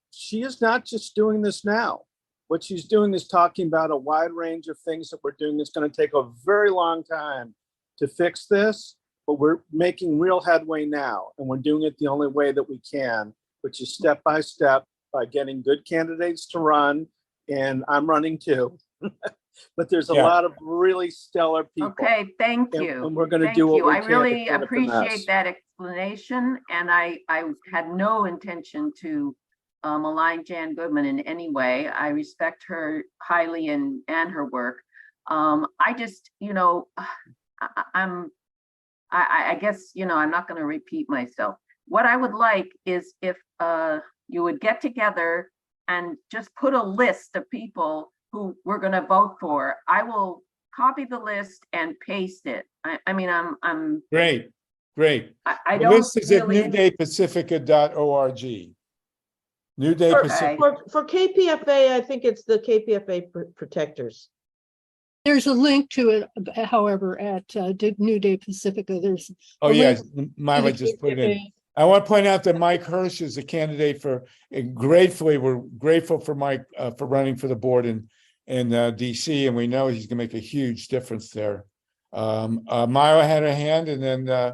she is not just doing this now. What she's doing is talking about a wide range of things that we're doing. It's going to take a very long time to fix this, but we're making real headway now. And we're doing it the only way that we can, which is step by step by getting good candidates to run. And I'm running too. But there's a lot of really stellar people. Okay, thank you. And we're going to Thank do what you. we I can really to clean up the mess. appreciate that explanation, and I had no intention to malign Jan Goodman in any way. I respect her highly and her work. I just, you know, I guess, you know, I'm not going to repeat myself. What I would like is if you would get together and just put a list of people who we're going to vote for. I will copy the list and paste it. I mean, I'm Great. I The don't list is at really. newdaypacifica.org. New Day For, Pacifica. for KPFA, I think it's the KPFA protectors. There's a link to it, however, at New Day Pacifica. There's Oh, a yes, link Myla to the just put it in. KPFA. I want to point out that Mike Hirsch is a candidate for, and gratefully, we're grateful for Mike for running for the board in DC, and we know he's going to make a huge difference there. Myla had a hand, and then Why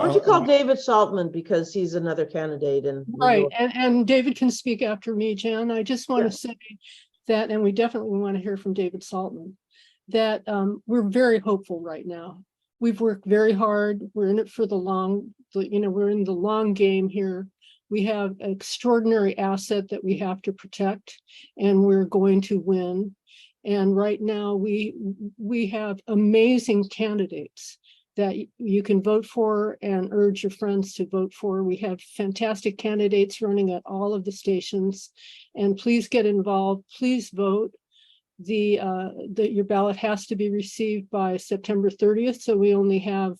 don't you call David Saltman, because he's another candidate in New Right, York. and David can speak after me, Jan. I just want to say that, and we definitely want to hear from David Saltman, that we're very hopeful right now. We've worked very hard. We're in it for the long, you know, we're in the long game here. We have an extraordinary asset that we have to protect, and we're going to win. And right now we have amazing candidates that you can vote for and urge your friends to vote for. We have fantastic candidates running at all of the stations, and please get involved. Please vote. Your ballot has to be received by September 30th. So we only have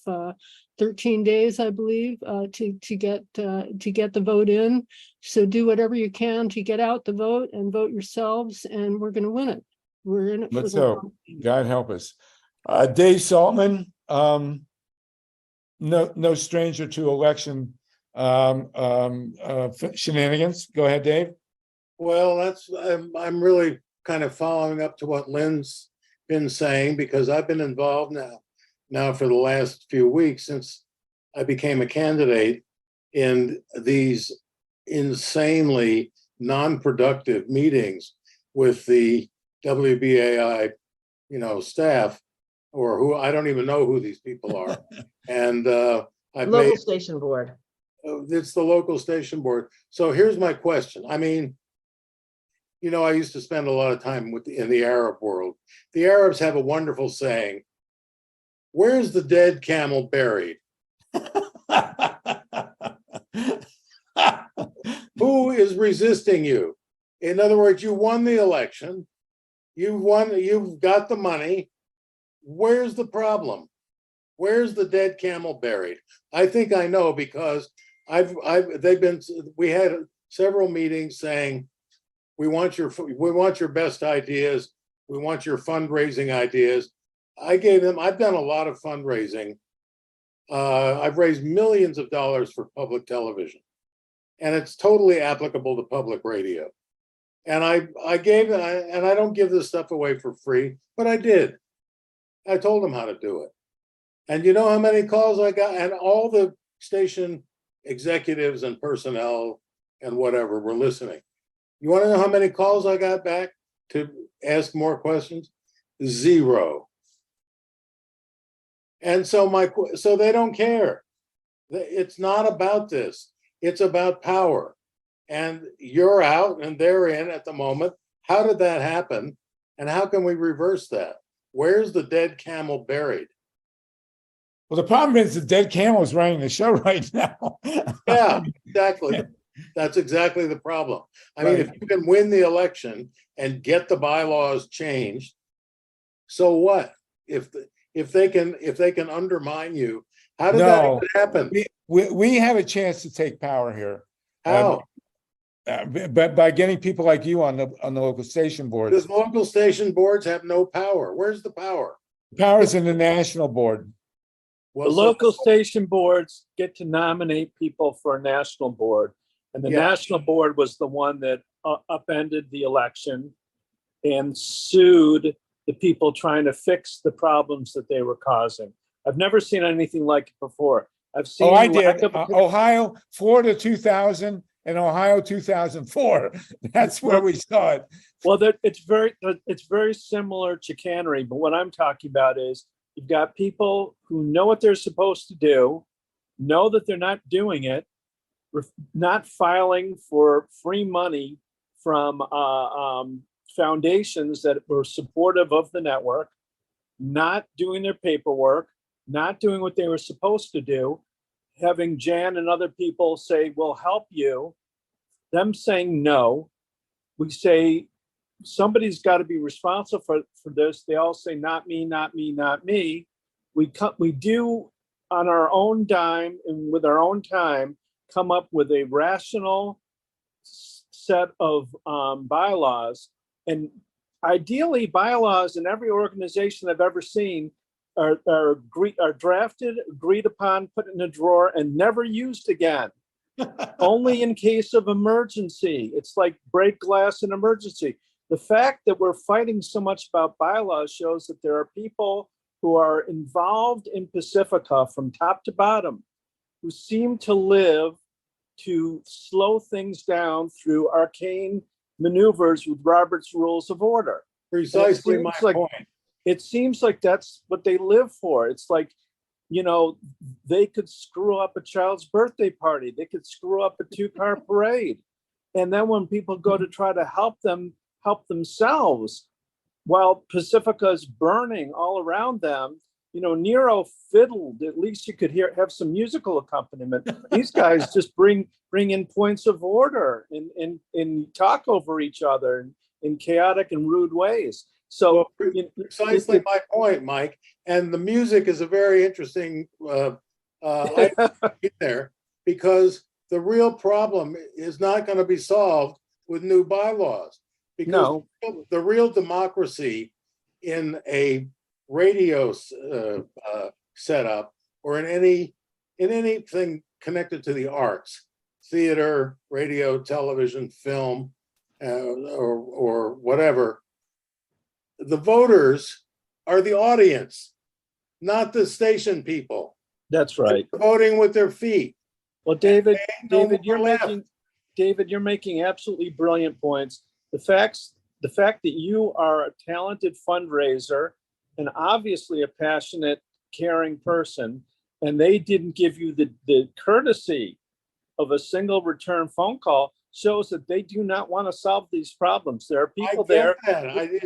13 days, I believe, to get the vote in. So do whatever you can to get out the vote and vote yourselves, and we're going to win it. We're in it for let's the hope. long game. God help us. Dave Saltman, no stranger to election shenanigans. Go ahead, Dave. Well, I'm really kind of following up to what Lynn's been saying, because I've been involved now for the last few weeks since I became a candidate in these insanely non-productive meetings with the WBAI, staff, or who I don't even know who these people are. And Local station board. It's the local station board. So here's my question. I mean, I used to spend a lot of time in the Arab world. The Arabs have a wonderful saying, "Where's the dead camel buried?" Who is resisting you? In other words, you won the election. You've got the money. Where's the problem? Where's the dead camel buried? I think I know, because we had several meetings saying, we want your best ideas. We want your fundraising ideas. I've done a lot of fundraising. I've raised millions of dollars for public television, and it's totally applicable to public radio. And I don't give this stuff away for free, but I did. I told them how to do it. And you know how many calls I got? And all the station executives and personnel and whatever were listening. You want to know how many calls I got back to ask more questions? 0. And so so they don't care. It's not about this. It's about power. And you're out and they're in at the moment. How did that happen? And how can we reverse that? Where's the dead camel buried? Well, the problem is the dead camel is running the show right now. Yeah, exactly. That's exactly the problem. I mean, if you can win the election and get the bylaws changed, so what? If they can undermine you, how did that even happen? We have a chance to take power here. How? But by getting people like you on the local station boards. Because local station boards have no power. Where's the power? Power's in the national board. The local station boards get to nominate people for a national board. And the national board was the one that upended the election and sued the people trying to fix the problems that they were causing. I've never seen anything like it before. I've seen. Oh, I did. Ohio, Florida 2000 and Ohio 2004. That's where we saw it. Well, it's very similar chicanery, but what I'm talking about is you've got people who know what they're supposed to do, know that they're not doing it, not filing for free money from foundations that were supportive of the network, not doing their paperwork, not doing what they were supposed to do, having Jan and other people say, we'll help you, them saying no. We say, somebody's got to be responsible for this. They all say, not me, not me, not me. We do on our own dime and with our own time, come up with a rational set of bylaws. And ideally, bylaws in every organization I've ever seen are drafted, agreed upon, put in a drawer, and never used again. Only in case of emergency. It's like break glass in emergency. The fact that we're fighting so much about bylaws shows that there are people who are involved in Pacifica from top to bottom who seem to live to slow things down through arcane maneuvers with Robert's Rules of Order. Precisely my point. It seems like that's what they live for. It's like, you know, they could screw up a child's birthday party. They could screw up a 2-car parade. And then when people go to try to help themselves, while Pacifica is burning all around them, you know, Nero fiddled. At least you could have some musical accompaniment. These guys just bring in points of order and talk over each other in chaotic and rude ways. So precisely my point, Mike. And the music is a very interesting item in there, because the real problem is not going to be solved with new bylaws. Because the real democracy in a radio setup or in anything connected to the arts, theater, radio, television, film, or whatever, the voters are the audience, not the station people. That's right. They're voting with their feet. Well, David, you're making absolutely brilliant points. The fact that you are a talented fundraiser and obviously a passionate, caring person, and they didn't give you the courtesy of a single return phone call shows that they do not want to solve these problems. There are people there. I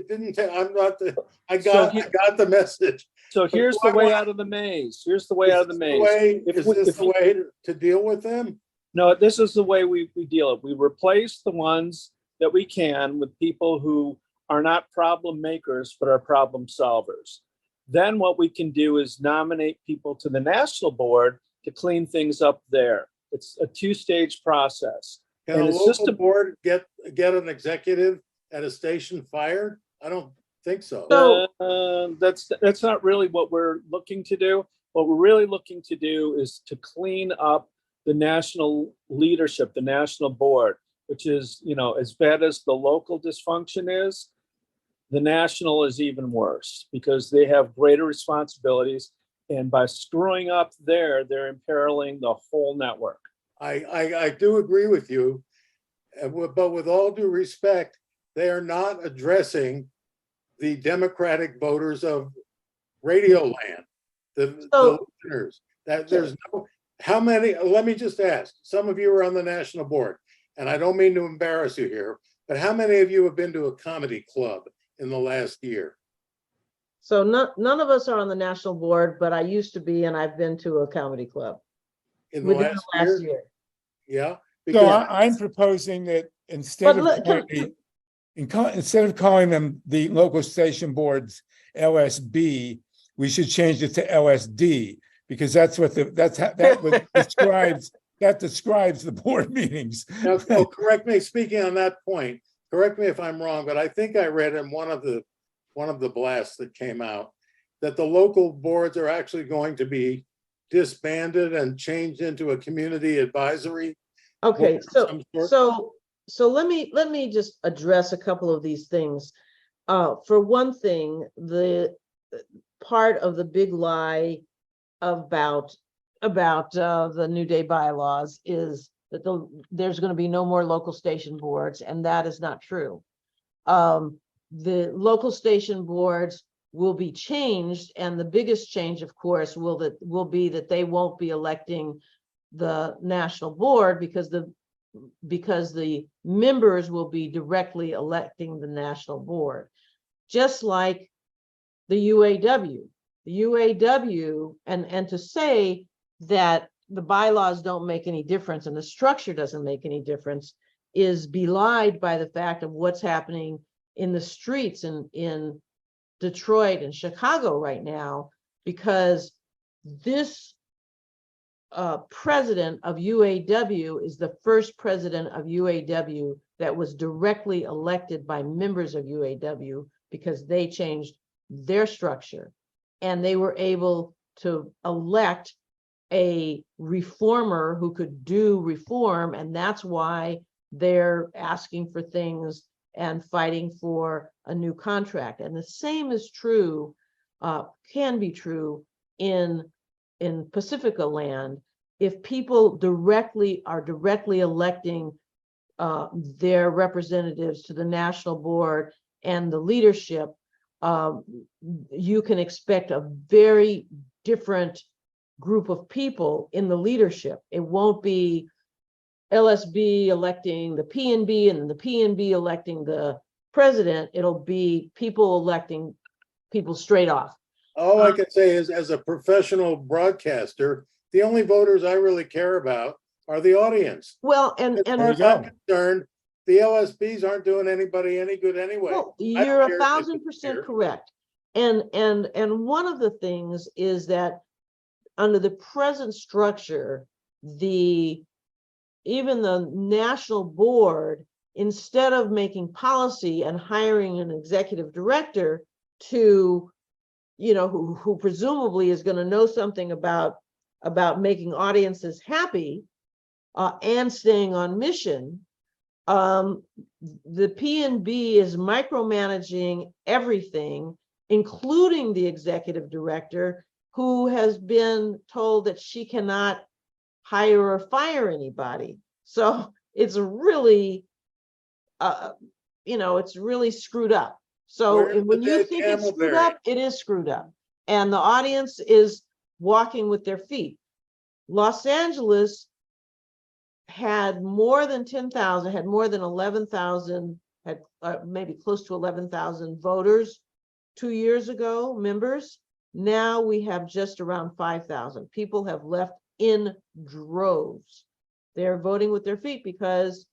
got the message. So here's the way out of the maze. Here's the way out of the maze. Is this the way to deal with them? No, this is the way we deal it. We replace the ones that we can with people who are not problem makers, but are problem solvers. Then what we can do is nominate people to the national board to clean things up there. It's a 2-stage process. Can a local board get an executive at a station fired? I don't think so. That's not really what we're looking to do. What we're really looking to do is to clean up the national leadership, the national board, which is, you know, as bad as the local dysfunction is, the national is even worse because they have greater responsibilities. And by screwing up there, they're imperiling the whole network. I do agree with you, but with all due respect, they are not addressing the Democratic voters of Radio Land, the listeners. That there's no, how many, let me just ask, some of you are on the national board, and I don't mean to embarrass you here, but how many of you have been to a comedy club in the last year? So none of us are on the national board, but I used to be, and I've been to a comedy club. In the Within last the last year? year. Yeah. So Because I'm proposing that instead of calling them the local station boards LSB, we should change it to LSD, because that's what describes the board meetings. now, correct me, speaking on that point, correct me if I'm wrong, but I think I read in one of the blasts that came out that the local boards are actually going to be disbanded and changed into a community advisory. Okay, so let me just address a couple of these things. For one thing, the part of the big lie about the New Day bylaws is that there's going to be no more local station boards, and that is not true. The local station boards will be changed, and the biggest change, of course, will be that they won't be electing the national board, because the members will be directly electing the national board, just like the UAW. The UAW, and to say that the bylaws don't make any difference and the structure doesn't make any difference is belied by the fact of what's happening in the streets in Detroit and Chicago right now, because this president of UAW is the first president of UAW that was directly elected by members of UAW, because they changed their structure and they were able to elect a reformer who could do reform, and that's why they're asking for things and fighting for a new contract. And the same is true, can be true in Pacifica land. If people are directly electing their representatives to the national board and the leadership, you can expect a very different group of people in the leadership. It won't be LSB electing the PNB and the PNB electing the president. It'll be people electing people straight off. All I can say is, as a professional broadcaster, the only voters I really care about are the audience. Well, and as far as I'm concerned, the LSBs aren't doing anybody any good anyway. Well, you're 1,000% correct. And one of the things is that under the present structure, even the national board, instead of making policy and hiring an executive director to, who presumably is going to know something about making audiences happy and staying on mission, the PNB is micromanaging everything, including the executive director, who has been told that she cannot hire or fire anybody. So it's really, it's really screwed up. So when you think it's screwed up, it is screwed up. And the audience is walking with their feet. Los Angeles had more than 10,000, had more than 11,000, had maybe close to 11,000 voters 2 years ago, members. Now we have just around 5,000. People have left in droves. They're voting with their feet because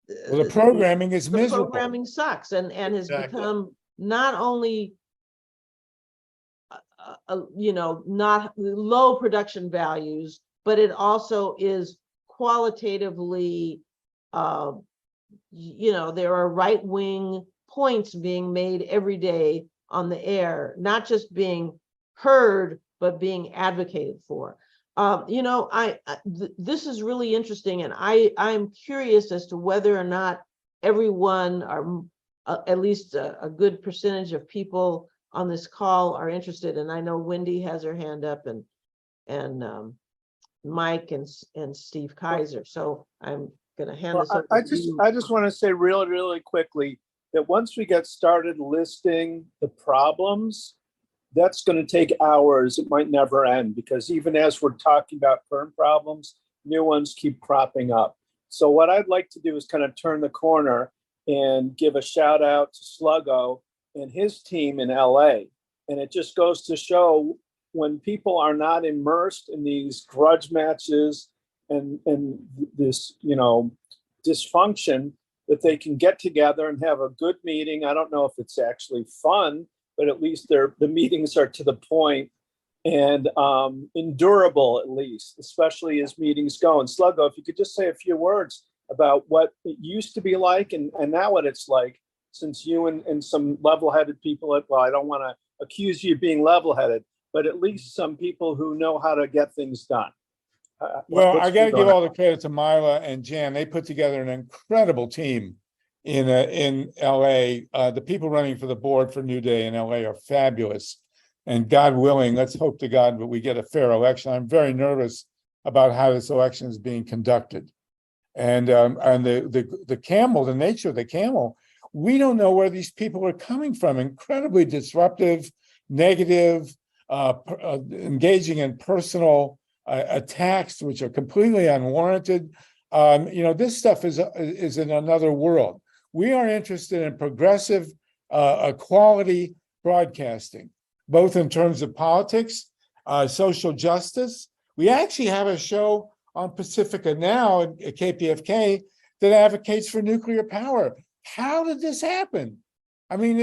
the programming is miserable. The programming sucks and has become not only not low production values, but it also is qualitatively, there are right-wing points being made every day on the air, not just being heard, but being advocated for. This is really interesting, and I'm curious as to whether or not everyone, or at least a good percentage of people on this call are interested, and I know Wendy has her hand up, and Mike and Steve Kaiser. So I'm gonna hand this over I to you. just want to say really quickly that once we get started listing the problems, that's going to take hours. It might never end, because even as we're talking about current problems, new ones keep cropping up. So what I'd like to do is kind of turn the corner and give a shout out to Sluggo and his team in LA. And it just goes to show, when people are not immersed in these grudge matches and this, dysfunction, that they can get together and have a good meeting. I don't know if it's actually fun, but at least the meetings are to the point and endurable, at least, especially as meetings go. And Sluggo, if you could just say a few words about what it used to be like and now what it's like, since you and some level-headed people, I don't want to accuse you of being level-headed, but at least some people who know how to get things done. Well, I got to give all the credit to MYLA and Jan. They put together an incredible team in LA. The people running for the board for New Day in LA are fabulous. And God willing, let's hope to God that we get a fair election. I'm very nervous about how this election is being conducted. And the camel, the nature of the camel, we don't know where these people are coming from. Incredibly disruptive, negative, engaging in personal attacks, which are completely unwarranted. This stuff is in another world. We are interested in progressive, quality broadcasting, both in terms of politics, social justice. We actually have a show on Pacifica now at KPFK that advocates for nuclear power. How did this happen? I mean,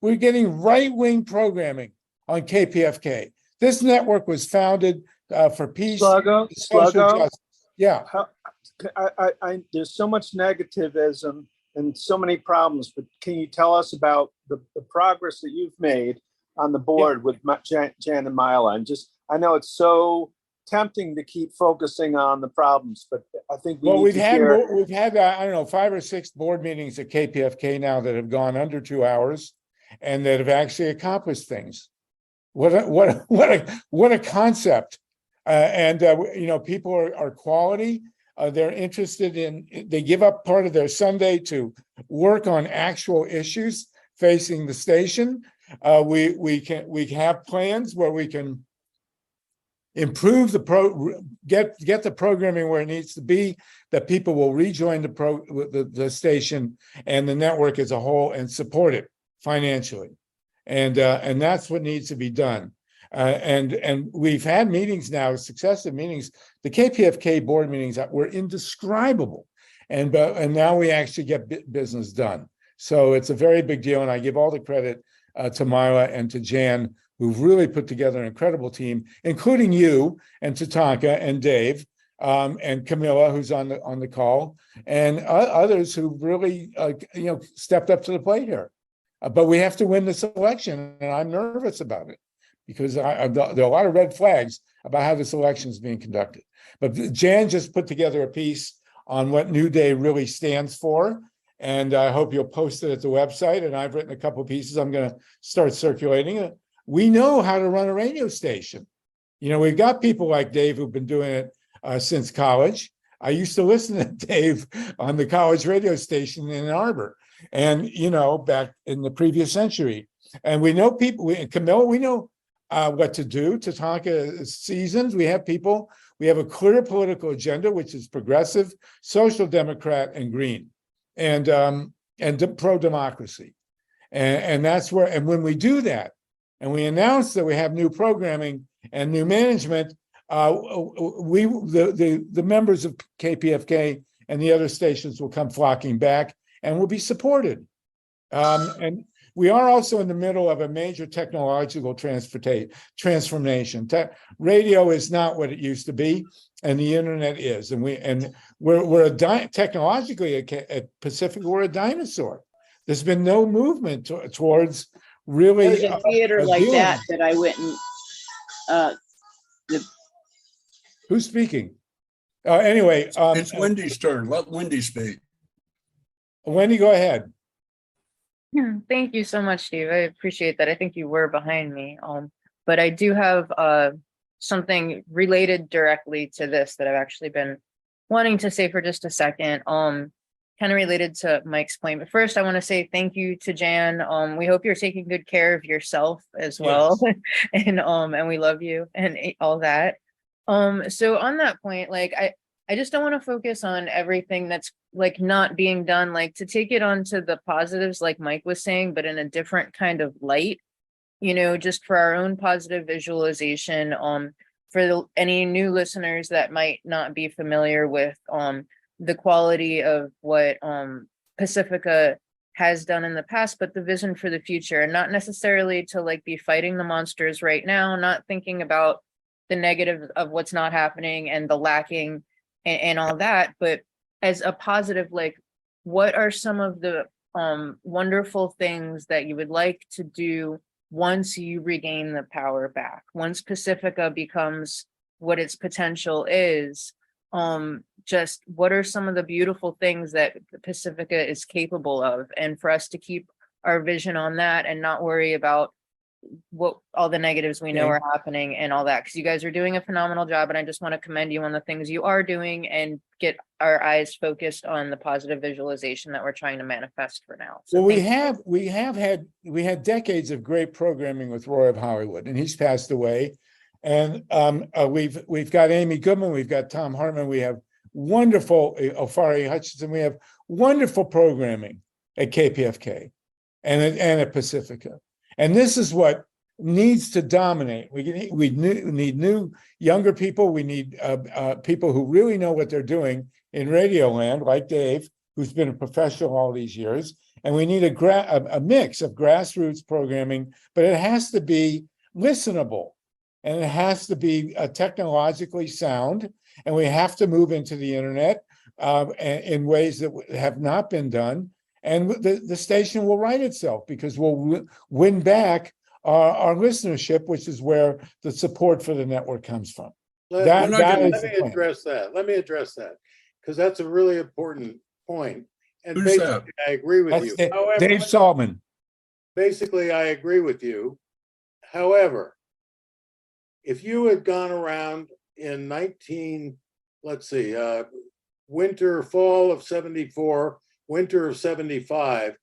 we're getting right-wing programming on KPFK. This network was founded for peace, social justice. Yeah. There's so much negativism and so many problems, but can you tell us about the progress that you've made on the board with Jan and MYLA? And I know it's so tempting to keep focusing on the problems, but I think we've had I don't know, 5 or 6 board meetings at KPFK now that have gone under 2 hours and that have actually accomplished things. What a concept. People are quality. They're interested they give up part of their Sunday to work on actual issues facing the station. We have plans where we can improve get the programming where it needs to be, that people will rejoin the station and the network as a whole and support it financially. And that's what needs to be done. And we've had meetings now, successive meetings. The KPFK board meetings that were indescribable, and now we actually get business done. So it's a very big deal, and I give all the credit to MYLA and to Jan, who've really put together an incredible team, including you and TATANKA and Dave and Camilla, who's on the call, and others who really stepped up to the plate here. But we have to win this election, and I'm nervous about it, because there are a lot of red flags about how this election is being conducted. But Jan just put together a piece on what New Day really stands for, and I hope you'll post it at the website. And I've written a couple of pieces. I'm going to start circulating it. We know how to run a radio station. We've got people like Dave who've been doing it since college. I used to listen to Dave on the college radio station in Ann Arbor, and back in the previous century. And we know people. Camilla, we know what to do. TATANKA is seasoned. We have people. We have a clear political agenda, which is progressive, social democrat, and green, and pro-democracy. And that's where. And when we do that, and we announce that we have new programming and new management, the members of KPFK and the other stations will come flocking back and will be supported. And we are also in the middle of a major technological transformation. Radio is not what it used to be, and the internet is. And we're technologically at Pacifica, we're a dinosaur. There's been no movement towards really. There's a theater like that I went and. Who's speaking? Anyway, it's Wendy's turn. Let Wendy speak. Wendy, go ahead. Thank you so much, Steve. I appreciate that. I think you were behind me. But I do have something related directly to this that I've actually been wanting to say for just a second. Kind of related to Mike's point. But first, I want to say thank you to Jan. We hope you're taking good care of yourself as well. And we love you and all that. So on that point, like I just don't want to focus on everything that's like not being done, like to take it onto the positives, like Mike was saying, but in a different kind of light, you know, just for our own positive visualization. For any new listeners that might not be familiar with the quality of what Pacifica has done in the past, but the vision for the future, and not necessarily to like be fighting the monsters right now, not thinking about the negative of what's not happening and the lacking and all that, but as a positive, like, what are some of the wonderful things that you would like to do once you regain the power back, once Pacifica becomes what its potential is? Just what are some of the beautiful things that Pacifica is capable of, and for us to keep our vision on that and not worry about what all the negatives we know are happening and all that, because you guys are doing a phenomenal job, and I just want to commend you on the things you are doing and get our eyes focused on the positive visualization that we're trying to manifest for now. So well, we had decades of great programming with Roy of Hollywood, and he's passed away. And we've got Amy Goodman, we've got Tom Hartman, we have wonderful Ofari Hutchinson, we have wonderful programming at KPFK and at Pacifica. And this is what needs to dominate. We need new, younger people. We need people who really know what they're doing in radio land, like Dave, who's been a professional all these years. And we need a mix of grassroots programming, but it has to be listenable, and it has to be technologically sound. And we have to move into the internet in ways that have not been done. And the station will right itself, because we'll win back our listenership, which is where the support for the network comes from. Let me address that, because that's a really important point. And basically, I agree with you. However, Dave Saltman. Basically, I agree with you. However, if you had gone around in fall of 74, winter of 75,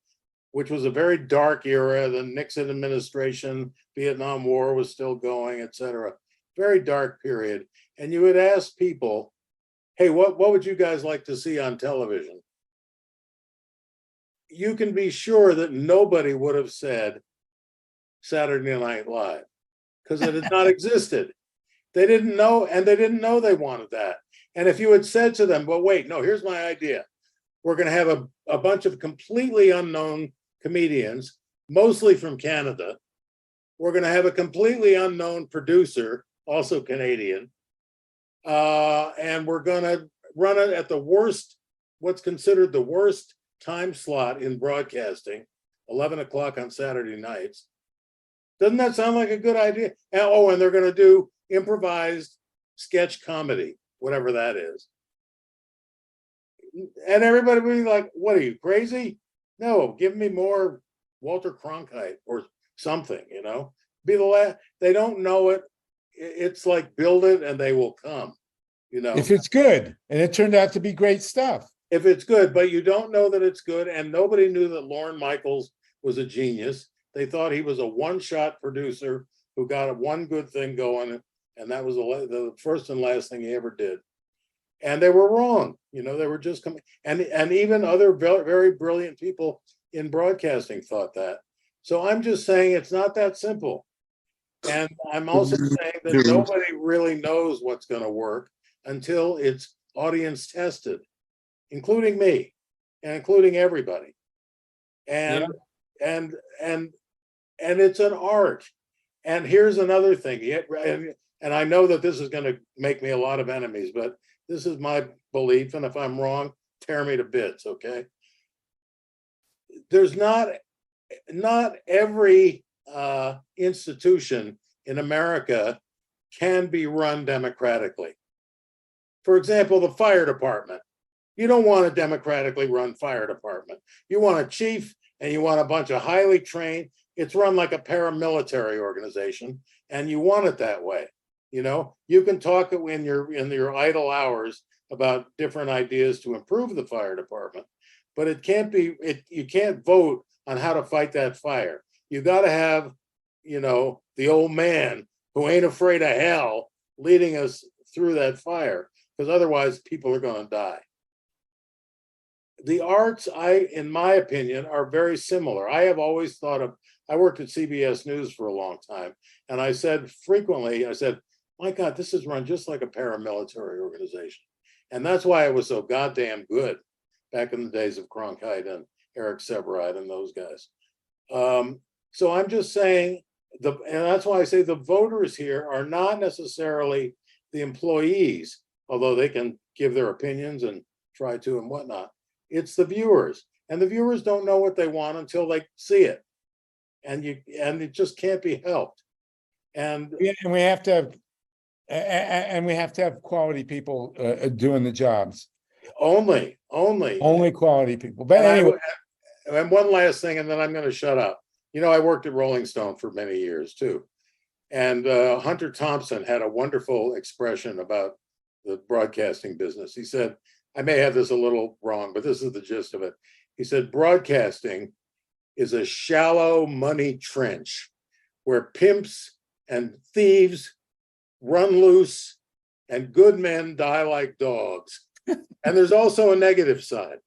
which was a very dark era, the Nixon administration, Vietnam War was still going, etc. Very dark period. And you would ask people, hey, what would you guys like to see on television? You can be sure that nobody would have said Saturday Night Live, because it had not existed. They didn't know, and they didn't know they wanted that. And if you had said to them, well, wait, no, here's my idea. We're going to have a bunch of completely unknown comedians, mostly from Canada. We're going to have a completely unknown producer, also Canadian. And we're going to run it at the worst, what's considered the worst time slot in broadcasting, 11 o'clock on Saturday nights. Doesn't that sound like a good idea? And they're going to do improvised sketch comedy, whatever that is. And everybody would be like, what are you, crazy? No, give me more Walter Cronkite or something, you know? Be the last. They don't know it. It's like build it and they will come, you know? If it's good, and it turned out to be great stuff. If it's good, but you don't know that it's good, and nobody knew that Lorne Michaels was a genius. They thought he was a one-shot producer who got one good thing going, and that was the first and last thing he ever did. And they were wrong, you know. They were just coming, and even other very, very brilliant people in broadcasting thought that. So I'm just saying it's not that simple. And I'm also saying that nobody really knows what's going to work until it's audience tested, including me and including everybody. And it's an art. And here's another thing. And I know that this is going to make me a lot of enemies, but this is my belief. And if I'm wrong, tear me to bits, okay? There's not every institution in America can be run democratically. For example, the fire department. You don't want a democratically run fire department. You want a chief and you want a bunch of highly trained, it's run like a paramilitary organization, and you want it that way. You know, you can talk in your idle hours about different ideas to improve the fire department, but it can't be, you can't vote on how to fight that fire. You got to have, you know, the old man who ain't afraid of hell leading us through that fire, because otherwise people are going to die. The arts, in my opinion, are very similar. I have always thought of, I worked at CBS News for a long time, and I said frequently, I said, my God, this is run just like a paramilitary organization. And that's why it was so goddamn good back in the days of Cronkite and Eric Severide and those guys. So I'm just saying, and that's why I say the voters here are not necessarily the employees, although they can give their opinions and try to and whatnot. It's the viewers, and the viewers don't know what they want until they see it, and it just can't be helped. And we have to have quality people doing the jobs. Only quality people. But anyway, and one last thing, and then I'm going to shut up. You know, I worked at Rolling Stone for many years too, and Hunter Thompson had a wonderful expression about the broadcasting business. He said, I may have this a little wrong, but this is the gist of it. He said, broadcasting is a shallow money trench where pimps and thieves run loose and good men die like dogs. And there's also a negative side.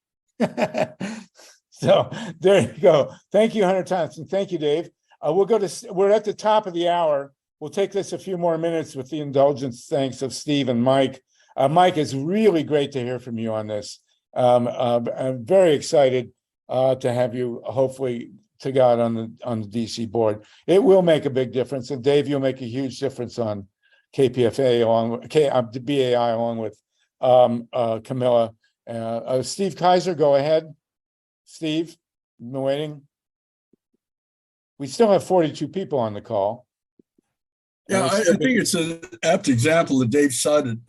So there you go. Thank you, Hunter Thompson. Thank you, Dave. We're at the top of the hour. We'll take this a few more minutes with the indulgence thanks of Steve and Mike. Mike, it's really great to hear from you on this. I'm very excited to have you, hopefully, to God on the DC board. It will make a big difference, and Dave, you'll make a huge difference on KPFA BAI along with Camilla. Steve Kaiser, go ahead. Steve, you've been waiting. We still have 42 people on the call. Yeah, I think it's an apt example that Dave cited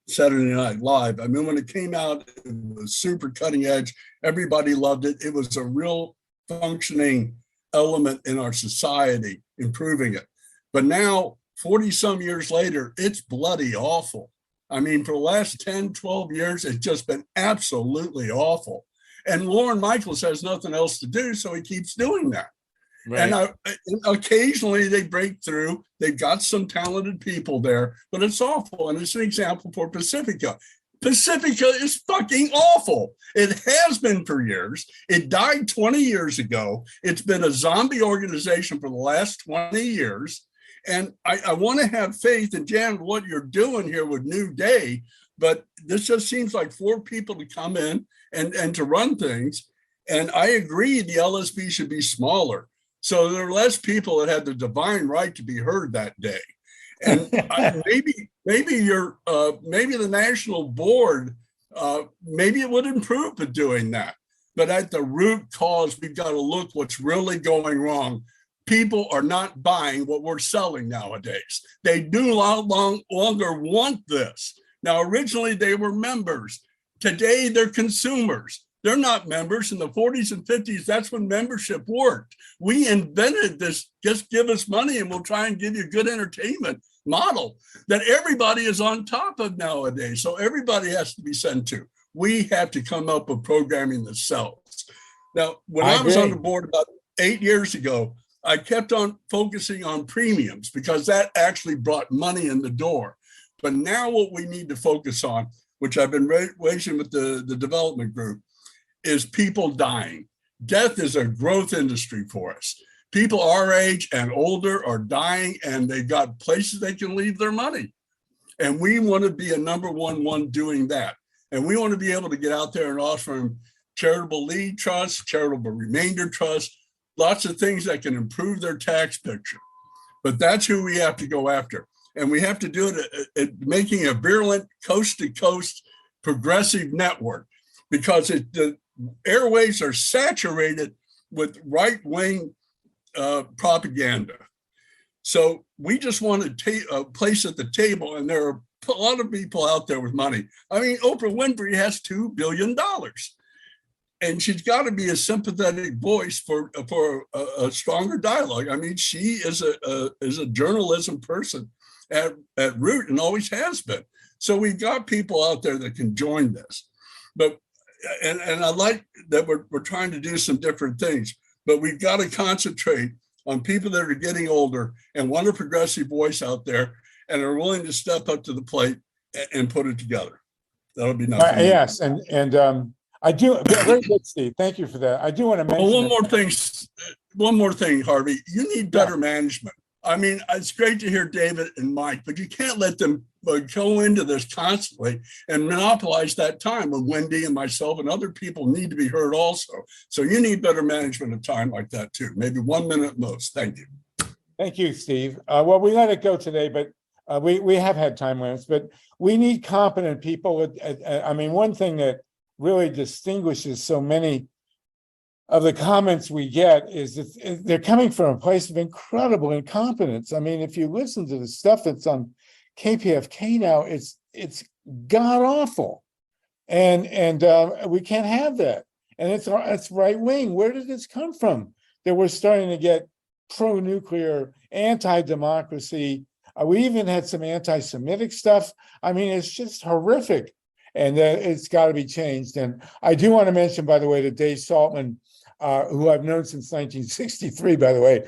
Saturday Night Live. I mean, when it came out, it was super cutting edge. Everybody loved it. It was a real functioning element in our society, improving it. But now, 40 some years later, it's bloody awful. I mean, for the last 10, 12 years, it's just been absolutely awful. And Lorne Michaels has nothing else to do, so he keeps doing that. Right. And occasionally they break through. They've got some talented people there, but it's awful. And it's an example for Pacifica. Pacifica is fucking awful. It has been for years. It died 20 years ago. It's been a zombie organization for the last 20 years. And I want to have faith in Jan, what you're doing here with New Day, but this just seems like 4 people to come in and to run things. And I agree the LSB should be smaller. So there are less people that had the divine right to be heard that day. And maybe the national board, maybe it would improve by doing that. But at the root cause, we've got to look what's really going wrong. People are not buying what we're selling nowadays. They do no longer want this. Now, originally they were members. Today they're consumers. They're not members. In the 40s and 50s, that's when membership worked. We invented this, just give us money and we'll try and give you good entertainment model that everybody is on top of nowadays. So everybody has to be sent to. We have to come up with programming that sells. Now, when I was on the board about 8 years ago, I kept on focusing on premiums because that actually brought money in the door. But now what we need to focus on, which I've been raising with the development group, is people dying. Death is a growth industry for us. People our age and older are dying and they got places they can leave their money. And we want to be a number one doing that. And we want to be able to get out there and offer them charitable lead trusts, charitable remainder trusts, lots of things that can improve their tax picture. But that's who we have to go after. And we have to do it at making a virulent coast to coast progressive network, because the airways are saturated with right-wing propaganda. So we just want to take a place at the table, and there are a lot of people out there with money. I mean, Oprah Winfrey has $2 billion. and she's got to be a sympathetic voice for a stronger dialogue. I mean, she is a journalism person at root and always has been. So we've got people out there that can join this. But and I like that we're trying to do some different things, but we've got to concentrate on people that are getting older and want a progressive voice out there and are willing to step up to the plate and put it together. That'll be nice. Yes, and I do, very good, Steve. Thank you for that. I do want to mention. Well, one more thing, Harvey. You need better management. I mean, it's great to hear David and Mike, but you can't let them go into this constantly and monopolize that time when Wendy and myself and other people need to be heard also. So you need better management of time like that too. Maybe 1 minute at most. Thank you. Thank you, Steve. Well, we let it go today, but we have had time limits, but we need competent people. I mean, one thing that really distinguishes so many of the comments we get is that they're coming from a place of incredible incompetence. I mean, if you listen to the stuff that's on KPFK now, it's god awful, and we can't have that. And it's right wing. Where did this come from? That we're starting to get pro-nuclear, anti-democracy. We even had some anti-Semitic stuff. I mean, it's just horrific, and it's got to be changed. And I do want to mention, by the way, that Dave Saltman, who I've known since 1963, by the way,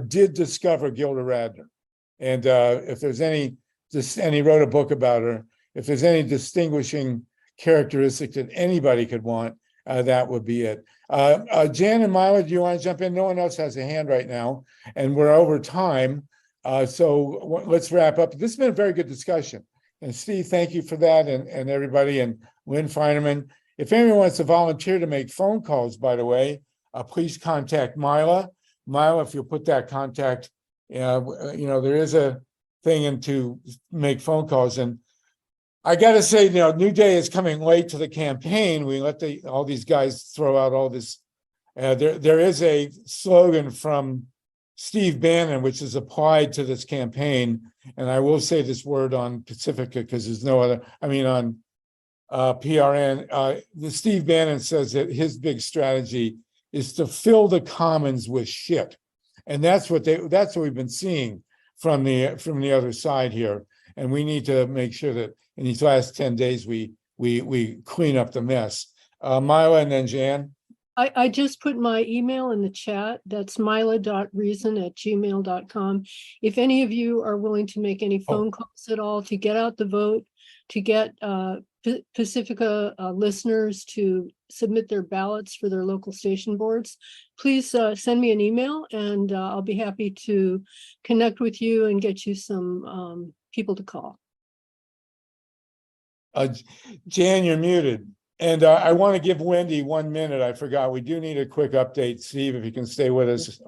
did discover Gilda Radner. And if there's any, and he wrote a book about her, if there's any distinguishing characteristic that anybody could want, that would be it. Jan and MYLA, do you want to jump in? No one else has a hand right now, and we're over time. So let's wrap up. This has been a very good discussion. And Steve, thank you for that, and everybody, and LYNN FEINERMAN. If anyone wants to volunteer to make phone calls, by the way, please contact MYLA. MYLA, if you'll put that contact, there is a thing to make phone calls. And I got to say, New Day is coming late to the campaign. We let all these guys throw out all this. There is a slogan from Steve Bannon, which is applied to this campaign. And I will say this word on Pacifica because there's no other, on PRN. The Steve Bannon says that his big strategy is to fill the commons with shit. And that's what we've been seeing from the other side here. And we need to make sure that in these last 10 days, we clean up the mess. MYLA and then Jan. I just put my email in the chat. That's myla.reason@gmail.com. If any of you are willing to make any phone calls at all to get out the vote, to get Pacifica listeners to submit their ballots for their local station boards, please send me an email, and I'll be happy to connect with you and get you some people to call. Jan, you're muted. And I want to give Wendy 1 minute. I forgot. We do need a quick update. Steve, if you can stay with us.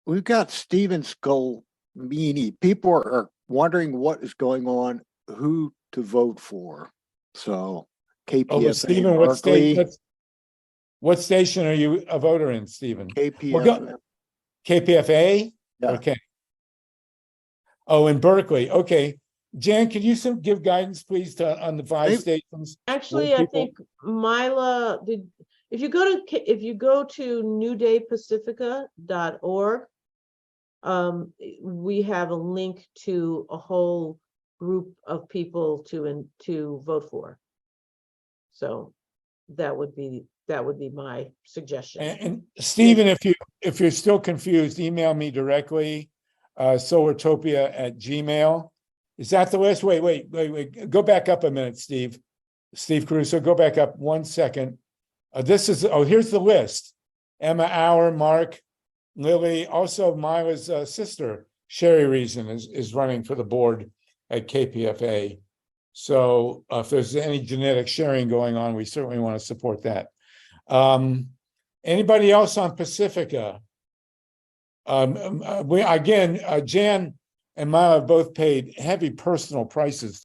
We've got Stephen Scolmini. People are wondering what is going on, who to vote for. So KPFA Stephen, what station are you a voter in, Stephen? KPFA. KPFA? Yeah. Okay. Oh, in Berkeley. Okay. Jan, could you give guidance, please, on the 5 stations? Actually, I think MYLA did. If you go to newdaypacifica.org, we have a link to a whole group of people to vote for. So that would be my suggestion. And Stephen, if you're still confused, email me directly, Solartopia@gmail.com. Is that the list? Wait. Go back up a minute, Steve. Steve Caruso, go back up 1 second. Here's the list. Emma Auer, Mark, Lily, also MYLA's sister, Sherry Reason, is running for the board at KPFA. So if there's any genetic sharing going on, we certainly want to support that. Anybody else on Pacifica? Jan and MYLA have both paid heavy personal prices